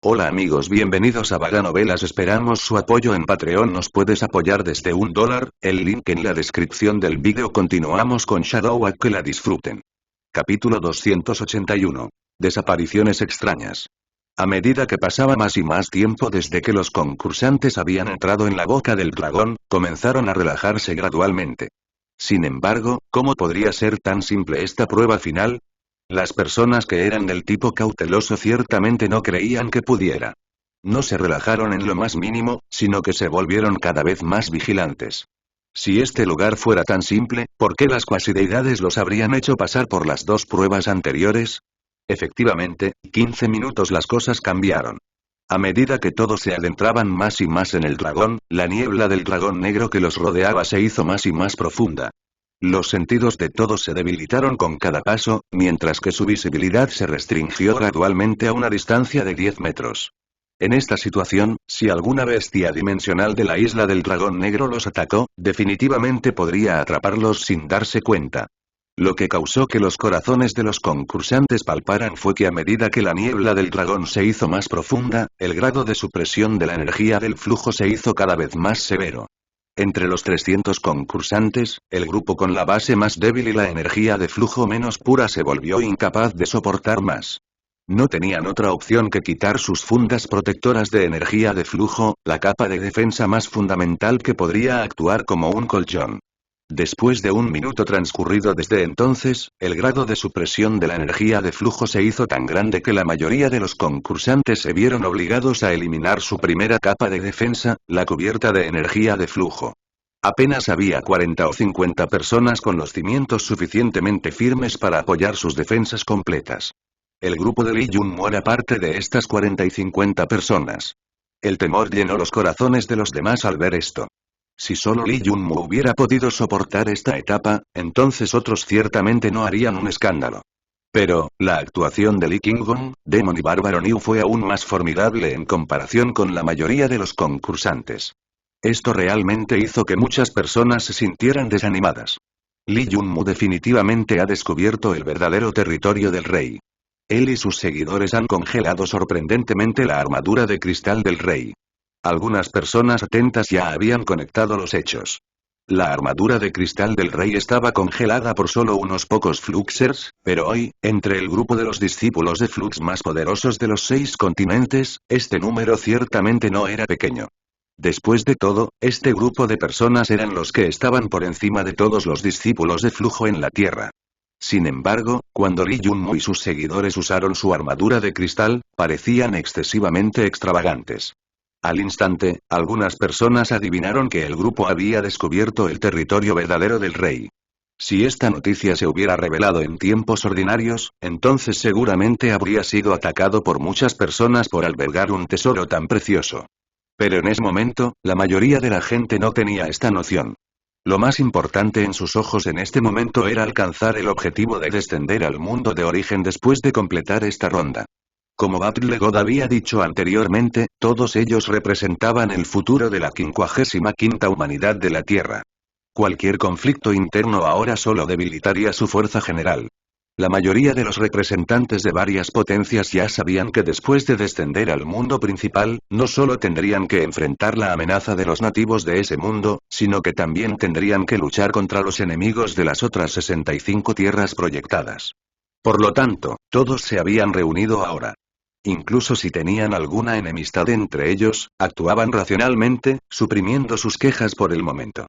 Hola amigos, bienvenidos a Vaga Novelas, esperamos su apoyo en Patreon, nos puedes apoyar desde $1, el link en la descripción del vídeo. Continuamos con Shadow, a que la disfruten. Capítulo 281. Desapariciones extrañas. A medida que pasaba más y más tiempo desde que los concursantes habían entrado en la boca del dragón, comenzaron a relajarse gradualmente. Sin embargo, ¿cómo podría ser tan simple esta prueba final? Las personas que eran del tipo cauteloso ciertamente no creían que pudiera. No se relajaron en lo más mínimo, sino que se volvieron cada vez más vigilantes. Si este lugar fuera tan simple, ¿por qué las cuasideidades los habrían hecho pasar por las dos pruebas anteriores? Efectivamente, 15 minutos las cosas cambiaron. A medida que todos se adentraban más y más en el dragón, la niebla del dragón negro que los rodeaba se hizo más y más profunda. Los sentidos de todos se debilitaron con cada paso, mientras que su visibilidad se restringió gradualmente a una distancia de 10 metros. En esta situación, si alguna bestia dimensional de la isla del dragón negro los atacó, definitivamente podría atraparlos sin darse cuenta. Lo que causó que los corazones de los concursantes palparan fue que a medida que la niebla del dragón se hizo más profunda, el grado de supresión de la energía del flujo se hizo cada vez más severo. Entre los 300 concursantes, el grupo con la base más débil y la energía de flujo menos pura se volvió incapaz de soportar más. No tenían otra opción que quitar sus fundas protectoras de energía de flujo, la capa de defensa más fundamental que podría actuar como un colchón. Después de un minuto transcurrido desde entonces, el grado de supresión de la energía de flujo se hizo tan grande que la mayoría de los concursantes se vieron obligados a eliminar su primera capa de defensa, la cubierta de energía de flujo. Apenas había 40 o 50 personas con los cimientos suficientemente firmes para apoyar sus defensas completas. El grupo de Lee Jun-mu era parte de estas 40 y 50 personas. El temor llenó los corazones de los demás al ver esto. Si solo Lee Jun-mu hubiera podido soportar esta etapa, entonces otros ciertamente no harían un escándalo. Pero, la actuación de Lee King-gon, Demon y Bárbaro New fue aún más formidable en comparación con la mayoría de los concursantes. Esto realmente hizo que muchas personas se sintieran desanimadas. Lee Jun-mu definitivamente ha descubierto el verdadero territorio del rey. Él y sus seguidores han congelado sorprendentemente la armadura de cristal del rey. Algunas personas atentas ya habían conectado los hechos. La armadura de cristal del rey estaba congelada por solo unos pocos Fluxers, pero hoy, entre el grupo de los discípulos de Flux más poderosos de los 6 continentes, este número ciertamente no era pequeño. Después de todo, este grupo de personas eran los que estaban por encima de todos los discípulos de flujo en la Tierra. Sin embargo, cuando Lee Jun-mu y sus seguidores usaron su armadura de cristal, parecían excesivamente extravagantes. Al instante, algunas personas adivinaron que el grupo había descubierto el territorio verdadero del rey. Si esta noticia se hubiera revelado en tiempos ordinarios, entonces seguramente habría sido atacado por muchas personas por albergar un tesoro tan precioso. Pero en ese momento, la mayoría de la gente no tenía esta noción. Lo más importante en sus ojos en este momento era alcanzar el objetivo de descender al mundo de origen después de completar esta ronda. Como Battle God había dicho anteriormente, todos ellos representaban el futuro de la 55ª humanidad de la Tierra. Cualquier conflicto interno ahora solo debilitaría su fuerza general. La mayoría de los representantes de varias potencias ya sabían que después de descender al mundo principal, no solo tendrían que enfrentar la amenaza de los nativos de ese mundo, sino que también tendrían que luchar contra los enemigos de las otras 65 tierras proyectadas. Por lo tanto, todos se habían reunido ahora. Incluso si tenían alguna enemistad entre ellos, actuaban racionalmente, suprimiendo sus quejas por el momento.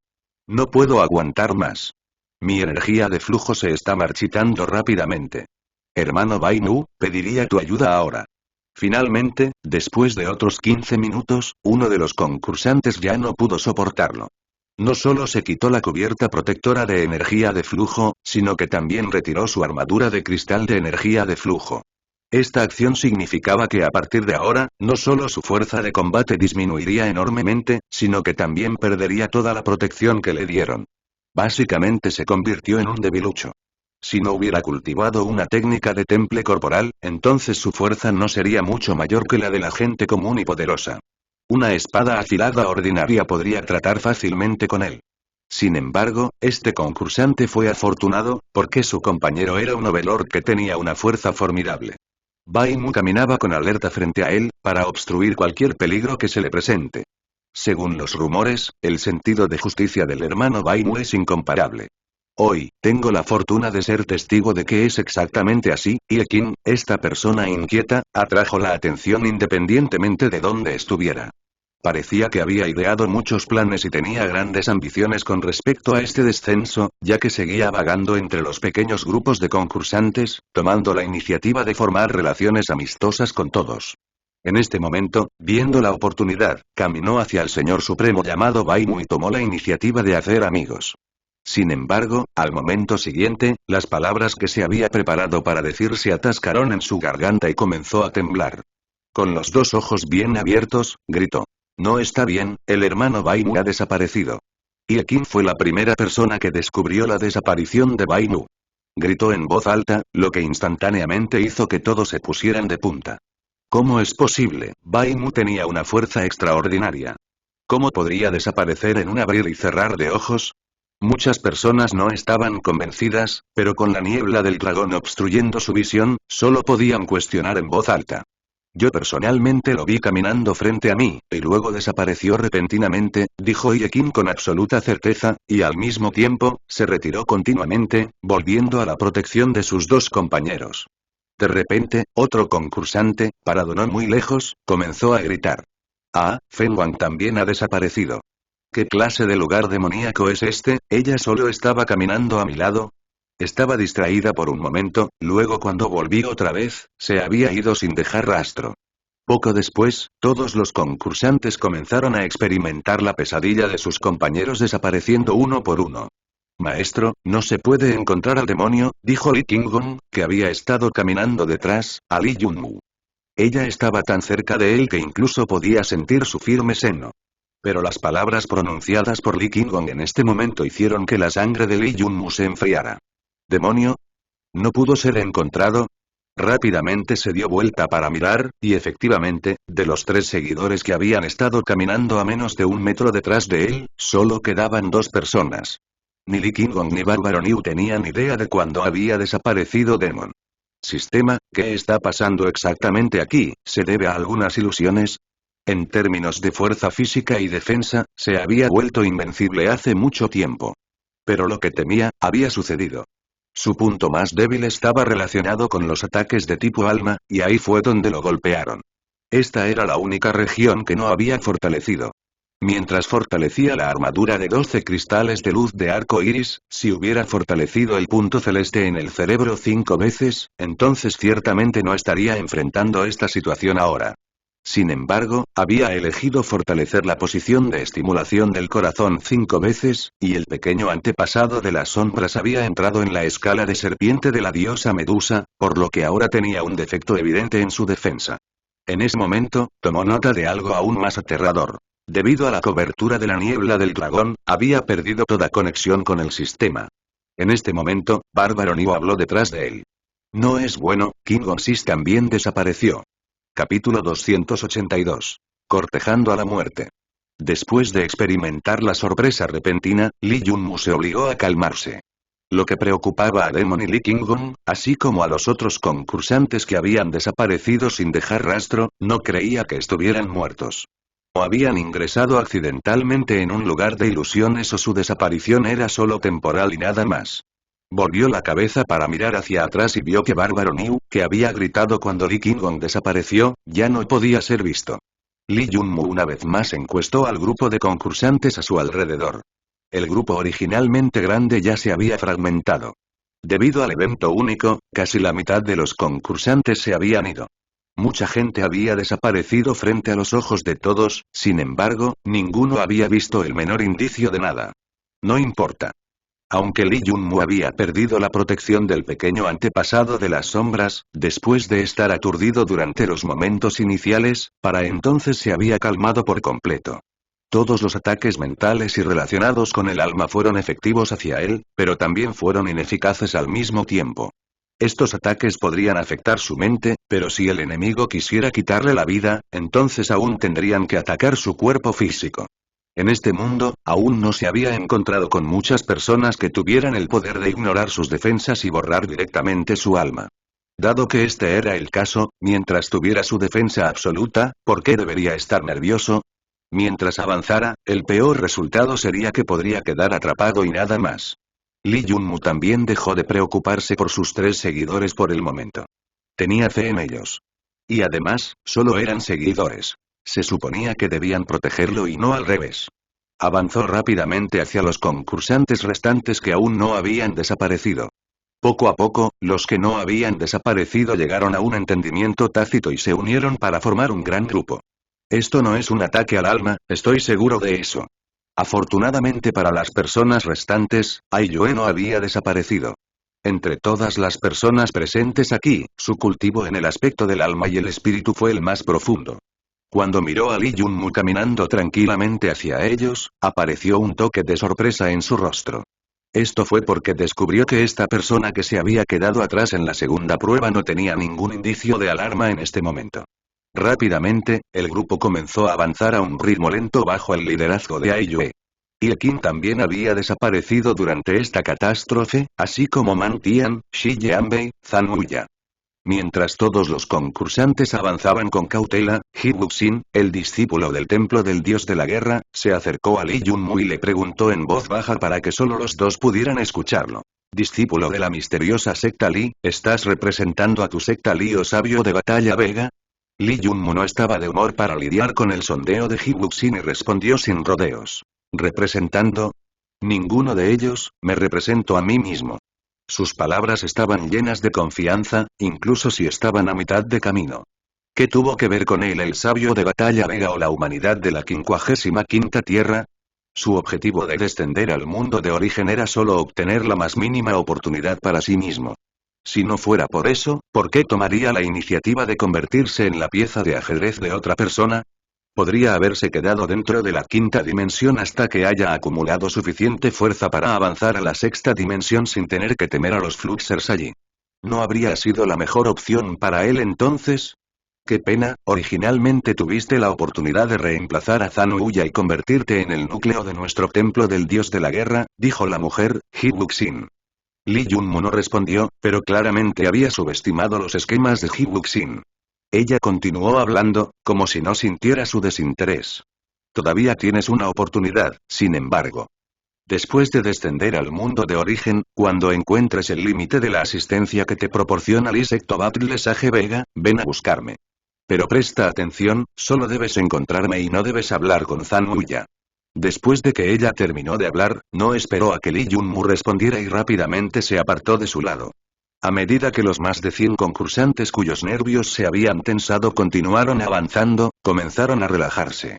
No puedo aguantar más. Mi energía de flujo se está marchitando rápidamente. Hermano Bainu, pediría tu ayuda ahora. Finalmente, después de otros 15 minutos, uno de los concursantes ya no pudo soportarlo. No solo se quitó la cubierta protectora de energía de flujo, sino que también retiró su armadura de cristal de energía de flujo. Esta acción significaba que a partir de ahora, no solo su fuerza de combate disminuiría enormemente, sino que también perdería toda la protección que le dieron. Básicamente se convirtió en un debilucho. Si no hubiera cultivado una técnica de temple corporal, entonces su fuerza no sería mucho mayor que la de la gente común y poderosa. Una espada afilada ordinaria podría tratar fácilmente con él. Sin embargo, este concursante fue afortunado, porque su compañero era un overlord que tenía una fuerza formidable. Bai Mu caminaba con alerta frente a él, para obstruir cualquier peligro que se le presente. Según los rumores, el sentido de justicia del hermano Bai Mu es incomparable. Hoy, tengo la fortuna de ser testigo de que es exactamente así, y Qin, esta persona inquieta, atrajo la atención independientemente de dónde estuviera. Parecía que había ideado muchos planes y tenía grandes ambiciones con respecto a este descenso, ya que seguía vagando entre los pequeños grupos de concursantes, tomando la iniciativa de formar relaciones amistosas con todos. En este momento, viendo la oportunidad, caminó hacia el señor supremo llamado Bai Mu y tomó la iniciativa de hacer amigos. Sin embargo, al momento siguiente, las palabras que se había preparado para decir se atascaron en su garganta y comenzó a temblar. Con los dos ojos bien abiertos, gritó. No está bien, el hermano Bai Mu ha desaparecido. Y Qin fue la primera persona que descubrió la desaparición de Bai Mu. Gritó en voz alta, lo que instantáneamente hizo que todos se pusieran de punta. ¿Cómo es posible? Bai Mu tenía una fuerza extraordinaria. ¿Cómo podría desaparecer en un abrir y cerrar de ojos? Muchas personas no estaban convencidas, pero con la niebla del dragón obstruyendo su visión, solo podían cuestionar en voz alta. Yo personalmente lo vi caminando frente a mí, y luego desapareció repentinamente, dijo Qin con absoluta certeza, y al mismo tiempo, se retiró continuamente, volviendo a la protección de sus dos compañeros. De repente, otro concursante, parado no muy lejos, comenzó a gritar. Ah, Feng Wang también ha desaparecido. ¿Qué clase de lugar demoníaco es este? Ella solo estaba caminando a mi lado. Estaba distraída por un momento, luego cuando volví otra vez, se había ido sin dejar rastro. Poco después, todos los concursantes comenzaron a experimentar la pesadilla de sus compañeros desapareciendo uno por uno. Maestro, no se puede encontrar al demonio, dijo Li Qinggong, que había estado caminando detrás, a Li Yunmu. Ella estaba tan cerca de él que incluso podía sentir su firme seno. Pero las palabras pronunciadas por Li Qinggong en este momento hicieron que la sangre de Li Yunmu se enfriara. ¿Demonio? ¿No pudo ser encontrado? Rápidamente se dio vuelta para mirar, y efectivamente, de los 3 seguidores que habían estado caminando a menos de 1 metro detrás de él, solo quedaban 2 personas. Ni Li Qinggong ni Bárbaro Niu tenían idea de cuándo había desaparecido Demon. Sistema, ¿qué está pasando exactamente aquí? ¿Se debe a algunas ilusiones? En términos de fuerza física y defensa, se había vuelto invencible hace mucho tiempo. Pero lo que temía, había sucedido. Su punto más débil estaba relacionado con los ataques de tipo alma, y ahí fue donde lo golpearon. Esta era la única región que no había fortalecido. Mientras fortalecía la armadura de 12 cristales de luz de arco iris, si hubiera fortalecido el punto celeste en el cerebro 5 veces, entonces ciertamente no estaría enfrentando esta situación ahora. Sin embargo, había elegido fortalecer la posición de estimulación del corazón 5 veces, y el pequeño antepasado de las sombras había entrado en la escala de serpiente de la diosa Medusa, por lo que ahora tenía un defecto evidente en su defensa. En ese momento, tomó nota de algo aún más aterrador. Debido a la cobertura de la niebla del dragón, había perdido toda conexión con el sistema. En este momento, Bárbaro Niu habló detrás de él. No es bueno, Qinggong Sis también desapareció. Capítulo 282. Cortejando a la muerte. Después de experimentar la sorpresa repentina, Li Yunmu se obligó a calmarse. Lo que preocupaba a Demon y Li Qinggong, así como a los otros concursantes que habían desaparecido sin dejar rastro, no creía que estuvieran muertos. O habían ingresado accidentalmente en un lugar de ilusiones o su desaparición era solo temporal y nada más. Volvió la cabeza para mirar hacia atrás y vio que Bárbaro Niu, que había gritado cuando Li Qinggong desapareció, ya no podía ser visto. Li Yunmu una vez más encuestó al grupo de concursantes a su alrededor. El grupo originalmente grande ya se había fragmentado. Debido al evento único, casi la mitad de los concursantes se habían ido. Mucha gente había desaparecido frente a los ojos de todos, sin embargo, ninguno había visto el menor indicio de nada. No importa. Aunque Li Yunmu había perdido la protección del pequeño antepasado de las sombras, después de estar aturdido durante los momentos iniciales, para entonces se había calmado por completo. Todos los ataques mentales y relacionados con el alma fueron efectivos hacia él, pero también fueron ineficaces al mismo tiempo. Estos ataques podrían afectar su mente, pero si el enemigo quisiera quitarle la vida, entonces aún tendrían que atacar su cuerpo físico. En este mundo, aún no se había encontrado con muchas personas que tuvieran el poder de ignorar sus defensas y borrar directamente su alma. Dado que este era el caso, mientras tuviera su defensa absoluta, ¿por qué debería estar nervioso? Mientras avanzara, el peor resultado sería que podría quedar atrapado y nada más. Lee Junmu también dejó de preocuparse por sus 3 seguidores por el momento. Tenía fe en ellos. Y además, solo eran seguidores. Se suponía que debían protegerlo y no al revés. Avanzó rápidamente hacia los concursantes restantes que aún no habían desaparecido. Poco a poco, los que no habían desaparecido llegaron a un entendimiento tácito y se unieron para formar un gran grupo. Esto no es un ataque al alma, estoy seguro de eso. Afortunadamente para las personas restantes, Aiyue no había desaparecido. Entre todas las personas presentes aquí, su cultivo en el aspecto del alma y el espíritu fue el más profundo. Cuando miró a Lee Junmu caminando tranquilamente hacia ellos, apareció un toque de sorpresa en su rostro. Esto fue porque descubrió que esta persona que se había quedado atrás en la segunda prueba no tenía ningún indicio de alarma en este momento. Rápidamente, el grupo comenzó a avanzar a un ritmo lento bajo el liderazgo de Aiyue. Iekin también había desaparecido durante esta catástrofe, así como Man Tian, Shi Jianbei, Zhang Wuya. Mientras todos los concursantes avanzaban con cautela, He Wuxin, el discípulo del templo del dios de la guerra, se acercó a Lee Junmu y le preguntó en voz baja para que solo los dos pudieran escucharlo. Discípulo de la misteriosa secta Lee, ¿estás representando a tu secta Lee o sabio de batalla Vega? Lee Junmu no estaba de humor para lidiar con el sondeo de He Wuxin y respondió sin rodeos. ¿Representando? Ninguno de ellos, me represento a mí mismo. Sus palabras estaban llenas de confianza, incluso si estaban a mitad de camino. ¿Qué tuvo que ver con él el sabio de batalla Vega o la humanidad de la 55ª Tierra? Su objetivo de descender al mundo de origen era solo obtener la más mínima oportunidad para sí mismo. Si no fuera por eso, ¿por qué tomaría la iniciativa de convertirse en la pieza de ajedrez de otra persona? Podría haberse quedado dentro de la 5ª dimensión hasta que haya acumulado suficiente fuerza para avanzar a la 6ª dimensión sin tener que temer a los Fluxers allí. ¿No habría sido la mejor opción para él entonces? Qué pena, originalmente tuviste la oportunidad de reemplazar a Zhang Wuya y convertirte en el núcleo de nuestro templo del dios de la guerra, dijo la mujer, He Wuxin. Lee Junmu no respondió, pero claramente había subestimado los esquemas de He Wuxin. Ella continuó hablando, como si no sintiera su desinterés. Todavía tienes una oportunidad, sin embargo. Después de descender al mundo de origen, cuando encuentres el límite de la asistencia que te proporciona Lee Secto Battle Sage Vega, ven a buscarme. Pero presta atención, solo debes encontrarme y no debes hablar con Zhang Wuya. Después de que ella terminó de hablar, no esperó a que Lee Junmu respondiera y rápidamente se apartó de su lado. A medida que los más de 100 concursantes cuyos nervios se habían tensado continuaron avanzando, comenzaron a relajarse.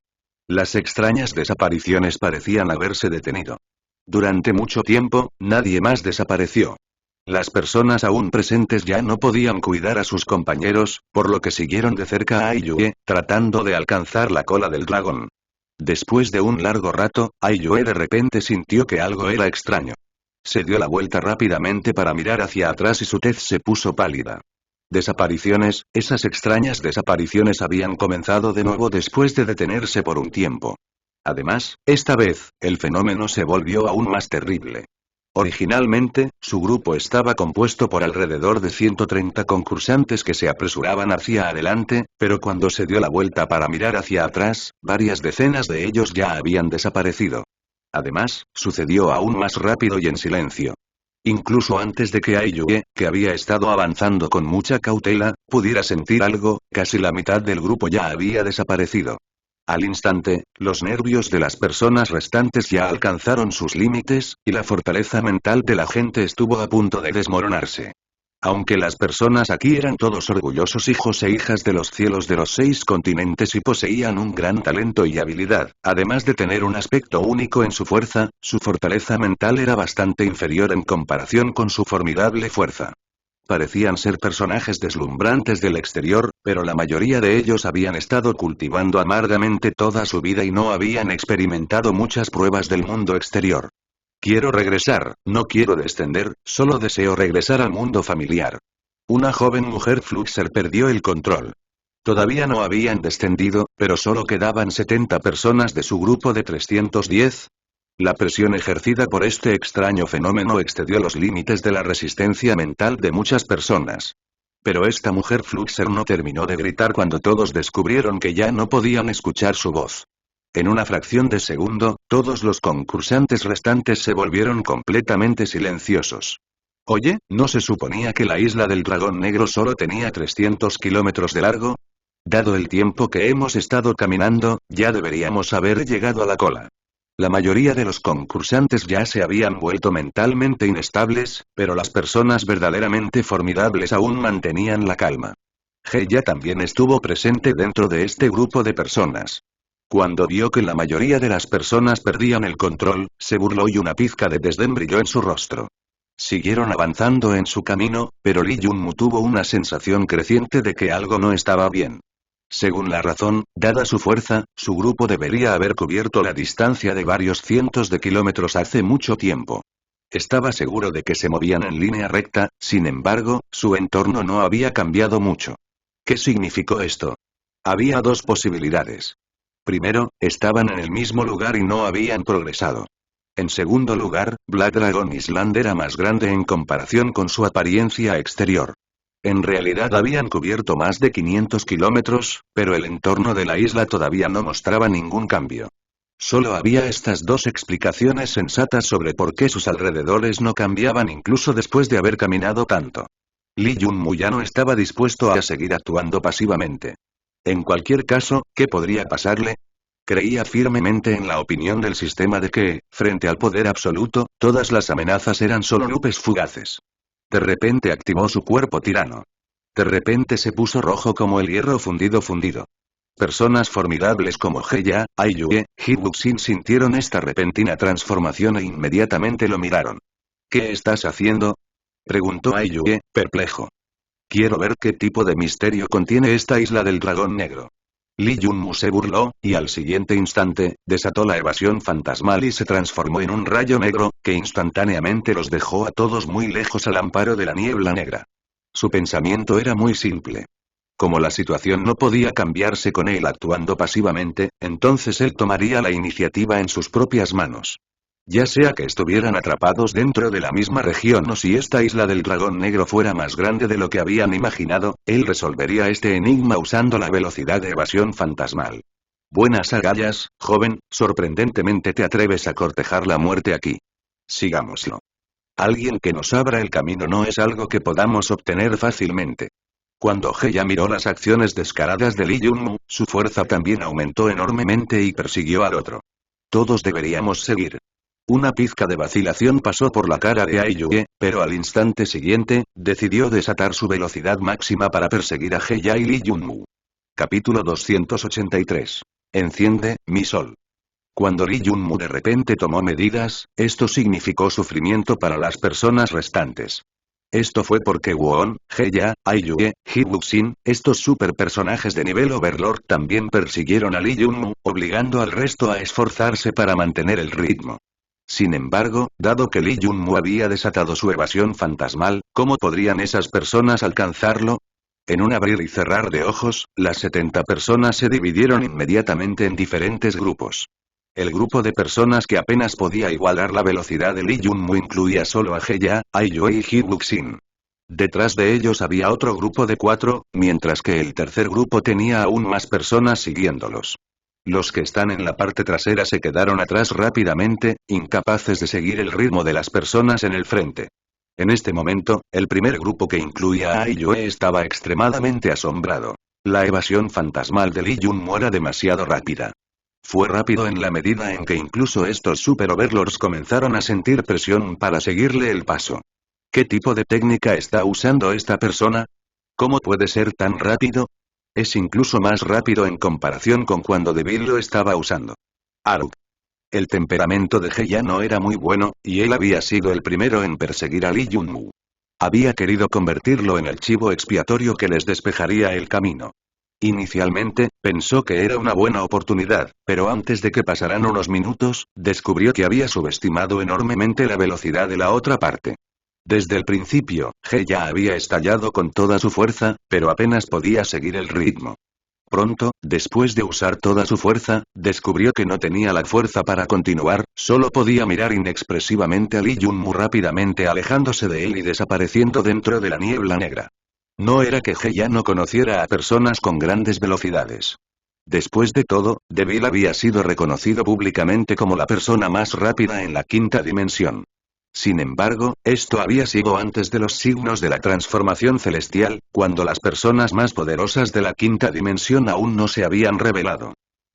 Las extrañas desapariciones parecían haberse detenido. Durante mucho tiempo, nadie más desapareció. Las personas aún presentes ya no podían cuidar a sus compañeros, por lo que siguieron de cerca a Aiyue, tratando de alcanzar la cola del dragón. Después de un largo rato, Aiyue de repente sintió que algo era extraño. Se dio la vuelta rápidamente para mirar hacia atrás y su tez se puso pálida. Desapariciones, esas extrañas desapariciones habían comenzado de nuevo después de detenerse por un tiempo. Además, esta vez, el fenómeno se volvió aún más terrible. Originalmente, su grupo estaba compuesto por alrededor de 130 concursantes que se apresuraban hacia adelante, pero cuando se dio la vuelta para mirar hacia atrás, varias decenas de ellos ya habían desaparecido. Además, sucedió aún más rápido y en silencio. Incluso antes de que Aiyue, que había estado avanzando con mucha cautela, pudiera sentir algo, casi la mitad del grupo ya había desaparecido. Al instante, los nervios de las personas restantes ya alcanzaron sus límites, y la fortaleza mental de la gente estuvo a punto de desmoronarse. Aunque las personas aquí eran todos orgullosos hijos e hijas de los cielos de los 6 continentes y poseían un gran talento y habilidad, además de tener un aspecto único en su fuerza, su fortaleza mental era bastante inferior en comparación con su formidable fuerza. Parecían ser personajes deslumbrantes del exterior, pero la mayoría de ellos habían estado cultivando amargamente toda su vida y no habían experimentado muchas pruebas del mundo exterior. Quiero regresar, no quiero descender, solo deseo regresar al mundo familiar. Una joven mujer Fluxer perdió el control. Todavía no habían descendido, pero solo quedaban 70 personas de su grupo de 310. La presión ejercida por este extraño fenómeno excedió los límites de la resistencia mental de muchas personas. Pero esta mujer Fluxer no terminó de gritar cuando todos descubrieron que ya no podían escuchar su voz. En una fracción de segundo, todos los concursantes restantes se volvieron completamente silenciosos. Oye, ¿no se suponía que la isla del dragón negro solo tenía 300 kilómetros de largo? Dado el tiempo que hemos estado caminando, ya deberíamos haber llegado a la cola. La mayoría de los concursantes ya se habían vuelto mentalmente inestables, pero las personas verdaderamente formidables aún mantenían la calma. Heya también estuvo presente dentro de este grupo de personas. Cuando vio que la mayoría de las personas perdían el control, se burló y una pizca de desdén brilló en su rostro. Siguieron avanzando en su camino, pero Lee Junmu tuvo una sensación creciente de que algo no estaba bien. Según la razón, dada su fuerza, su grupo debería haber cubierto la distancia de varios cientos de kilómetros hace mucho tiempo. Estaba seguro de que se movían en línea recta, sin embargo, su entorno no había cambiado mucho. ¿Qué significó esto? Había dos posibilidades. Primero, estaban en el mismo lugar y no habían progresado. En segundo lugar, Black Dragon Island era más grande en comparación con su apariencia exterior. En realidad habían cubierto más de 500 kilómetros, pero el entorno de la isla todavía no mostraba ningún cambio. Solo había estas dos explicaciones sensatas sobre por qué sus alrededores no cambiaban incluso después de haber caminado tanto. Lee Junmu ya no estaba dispuesto a seguir actuando pasivamente. En cualquier caso, ¿qué podría pasarle? Creía firmemente en la opinión del sistema de que, frente al poder absoluto, todas las amenazas eran solo nubes fugaces. De repente activó su cuerpo tirano. De repente se puso rojo como el hierro fundido. Personas formidables como Heya, Aiyue, Hibuxin sintieron esta repentina transformación e inmediatamente lo miraron. ¿Qué estás haciendo? Preguntó Aiyue, perplejo. Quiero ver qué tipo de misterio contiene esta isla del dragón negro. Lee Junmu se burló, y al siguiente instante, desató la evasión fantasmal y se transformó en un rayo negro, que instantáneamente los dejó a todos muy lejos al amparo de la niebla negra. Su pensamiento era muy simple. Como la situación no podía cambiarse con él actuando pasivamente, entonces él tomaría la iniciativa en sus propias manos. Ya sea que estuvieran atrapados dentro de la misma región o si esta isla del dragón negro fuera más grande de lo que habían imaginado, él resolvería este enigma usando la velocidad de evasión fantasmal. Buenas agallas, joven, sorprendentemente te atreves a cortejar la muerte aquí. Sigámoslo. Alguien que nos abra el camino no es algo que podamos obtener fácilmente. Cuando Heya miró las acciones descaradas de Lee Junmu, su fuerza también aumentó enormemente y persiguió al otro. Todos deberíamos seguir. Una pizca de vacilación pasó por la cara de Aiyue, pero al instante siguiente, decidió desatar su velocidad máxima para perseguir a Heya y Lee Junmu. Capítulo 283. Enciende, mi sol. Cuando Lee Junmu de repente tomó medidas, esto significó sufrimiento para las personas restantes. Esto fue porque Won, Heya, Aiyue, Hibuxin, estos super personajes de nivel Overlord también persiguieron a Lee Junmu, obligando al resto a esforzarse para mantener el ritmo. Sin embargo, dado que Lee Junmu había desatado su evasión fantasmal, ¿cómo podrían esas personas alcanzarlo? En un abrir y cerrar de ojos, las 70 personas se dividieron inmediatamente en diferentes grupos. El grupo de personas que apenas podía igualar la velocidad de Lee Junmu incluía solo a Heya, Aiyue y Hibuxin. Detrás de ellos había otro grupo de 4, mientras que el tercer grupo tenía aún más personas siguiéndolos. Los que están en la parte trasera se quedaron atrás rápidamente, incapaces de seguir el ritmo de las personas en el frente. En este momento, el primer grupo que incluía a Aiyue estaba extremadamente asombrado. La evasión fantasmal de Lee Junmu era demasiado rápida. Fue rápido en la medida en que incluso estos Super Overlords comenzaron a sentir presión para seguirle el paso. ¿Qué tipo de técnica está usando esta persona? ¿Cómo puede ser tan rápido? Es incluso más rápido en comparación con cuando Devil lo estaba usando. Aruk. El temperamento de Heya no era muy bueno, y él había sido el primero en perseguir a Lee Junmu. Había querido convertirlo en el chivo expiatorio que les despejaría el camino. Inicialmente, pensó que era una buena oportunidad, pero antes de que pasaran unos minutos, descubrió que había subestimado enormemente la velocidad de la otra parte. Desde el principio, Heya había estallado con toda su fuerza, pero apenas podía seguir el ritmo. Pronto, después de usar toda su fuerza, descubrió que no tenía la fuerza para continuar, solo podía mirar inexpresivamente a Lee Junmu rápidamente alejándose de él y desapareciendo dentro de la niebla negra. No era que He ya no conociera a personas con grandes velocidades. Después de todo, Devil había sido reconocido públicamente como la persona más rápida en la quinta dimensión. Sin embargo, esto había sido antes de los signos de la transformación celestial, cuando las personas más poderosas de la quinta dimensión aún no se habían revelado.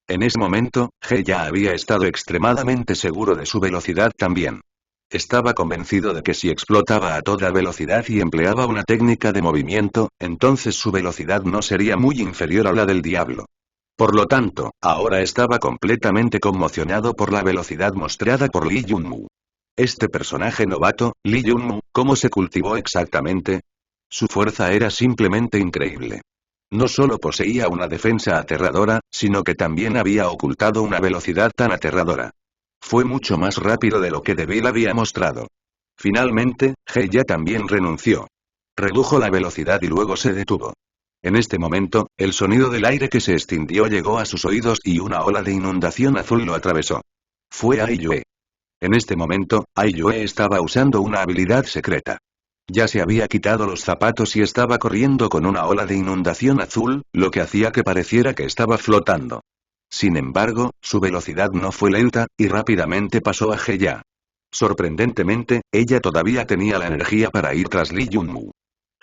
En ese momento, He ya había estado extremadamente seguro de su velocidad también. Estaba convencido de que si explotaba a toda velocidad y empleaba una técnica de movimiento, entonces su velocidad no sería muy inferior a la del diablo. Por lo tanto, ahora estaba completamente conmocionado por la velocidad mostrada por Lee Junmu. Este personaje novato, Lee Junmu, ¿cómo se cultivó exactamente? Su fuerza era simplemente increíble. No solo poseía una defensa aterradora, sino que también había ocultado una velocidad tan aterradora. Fue mucho más rápido de lo que Devil había mostrado. Finalmente, He ya también renunció. Redujo la velocidad y luego se detuvo. En este momento, el sonido del aire que se extinguió llegó a sus oídos y una ola de inundación azul lo atravesó. Fue Aiyue. En este momento, Aiyue estaba usando una habilidad secreta. Ya se había quitado los zapatos y estaba corriendo con una ola de inundación azul, lo que hacía que pareciera que estaba flotando. Sin embargo, su velocidad no fue lenta, y rápidamente pasó a Heya. Sorprendentemente, ella todavía tenía la energía para ir tras Lee Junmu.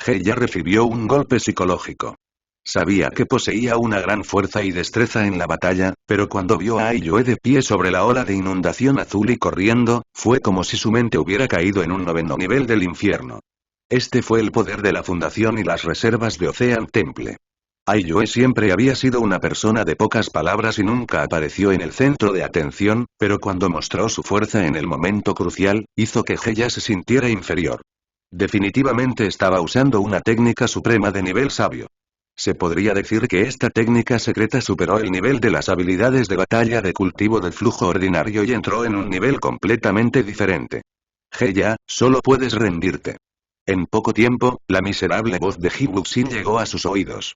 Heya recibió un golpe psicológico. Sabía que poseía una gran fuerza y destreza en la batalla, pero cuando vio a Aiyue de pie sobre la ola de inundación azul y corriendo, fue como si su mente hubiera caído en un noveno nivel del infierno. Este fue el poder de la fundación y las reservas de Ocean Temple. Aiyue siempre había sido una persona de pocas palabras y nunca apareció en el centro de atención, pero cuando mostró su fuerza en el momento crucial, hizo que Heya se sintiera inferior. Definitivamente estaba usando una técnica suprema de nivel sabio. Se podría decir que esta técnica secreta superó el nivel de las habilidades de batalla de cultivo del flujo ordinario y entró en un nivel completamente diferente. Heya, solo puedes rendirte. En poco tiempo, la miserable voz de Hibuxin llegó a sus oídos.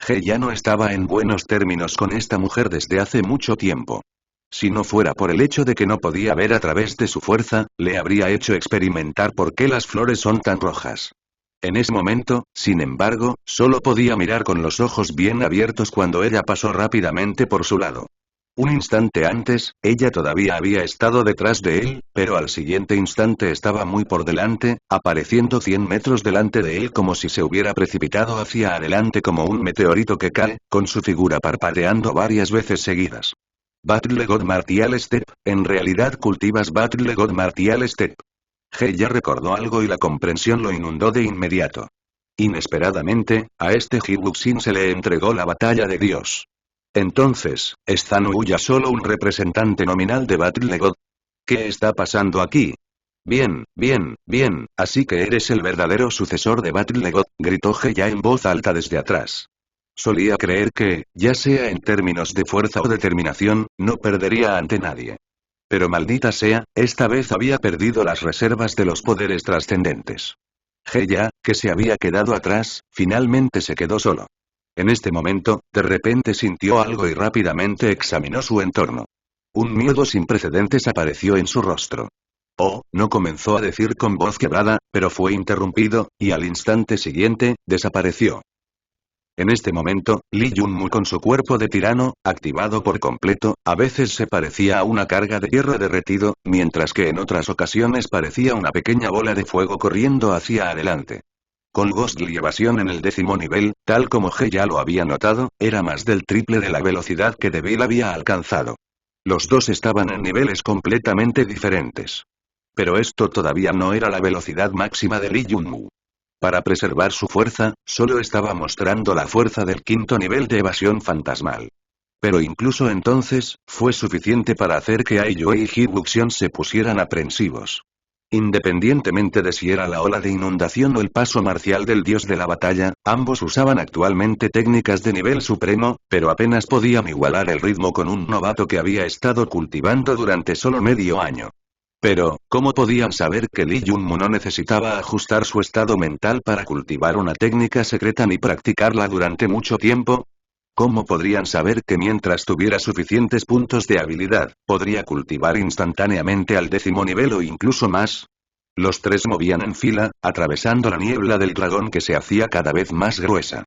Heya no estaba en buenos términos con esta mujer desde hace mucho tiempo. Si no fuera por el hecho de que no podía ver a través de su fuerza, le habría hecho experimentar por qué las flores son tan rojas. En ese momento, sin embargo, solo podía mirar con los ojos bien abiertos cuando ella pasó rápidamente por su lado. Un instante antes, ella todavía había estado detrás de él, pero al siguiente instante estaba muy por delante, apareciendo 100 metros delante de él como si se hubiera precipitado hacia adelante como un meteorito que cae, con su figura parpadeando varias veces seguidas. Battle God Martial Step, en realidad cultivas Battle God Martial Step. Heya recordó algo y la comprensión lo inundó de inmediato. Inesperadamente, a este Hibuxin se le entregó la batalla de Dios. Entonces, ¿es Zanuya solo un representante nominal de Battle God? ¿Qué está pasando aquí? Bien, bien, bien, así que eres el verdadero sucesor de Battle God, gritó Heya en voz alta desde atrás. Solía creer que, ya sea en términos de fuerza o determinación, no perdería ante nadie. Pero maldita sea, esta vez había perdido las reservas de los poderes trascendentes. Heya, que se había quedado atrás, finalmente se quedó solo. En este momento, de repente sintió algo y rápidamente examinó su entorno. Un miedo sin precedentes apareció en su rostro. Oh, no comenzó a decir con voz quebrada, pero fue interrumpido, y al instante siguiente, desapareció. En este momento, Lee Junmu con su cuerpo de tirano, activado por completo, a veces se parecía a una carga de hierro derretido, mientras que en otras ocasiones parecía una pequeña bola de fuego corriendo hacia adelante. Con Ghostly evasión en el 10º nivel, tal como He ya lo había notado, era más del triple de la velocidad que Devil había alcanzado. Los dos estaban en niveles completamente diferentes. Pero esto todavía no era la velocidad máxima de Lee Junmu. Para preservar su fuerza, solo estaba mostrando la fuerza del 5º nivel de evasión fantasmal. Pero incluso entonces, fue suficiente para hacer que Aiyue y Hibuxion se pusieran aprensivos. Independientemente de si era la ola de inundación o el paso marcial del dios de la batalla, ambos usaban actualmente técnicas de nivel supremo, pero apenas podían igualar el ritmo con un novato que había estado cultivando durante solo medio año. Pero, ¿cómo podían saber que Lee Junmu no necesitaba ajustar su estado mental para cultivar una técnica secreta ni practicarla durante mucho tiempo? ¿Cómo podrían saber que mientras tuviera suficientes puntos de habilidad, podría cultivar instantáneamente al 10º nivel o incluso más? Los tres movían en fila, atravesando la niebla del dragón que se hacía cada vez más gruesa.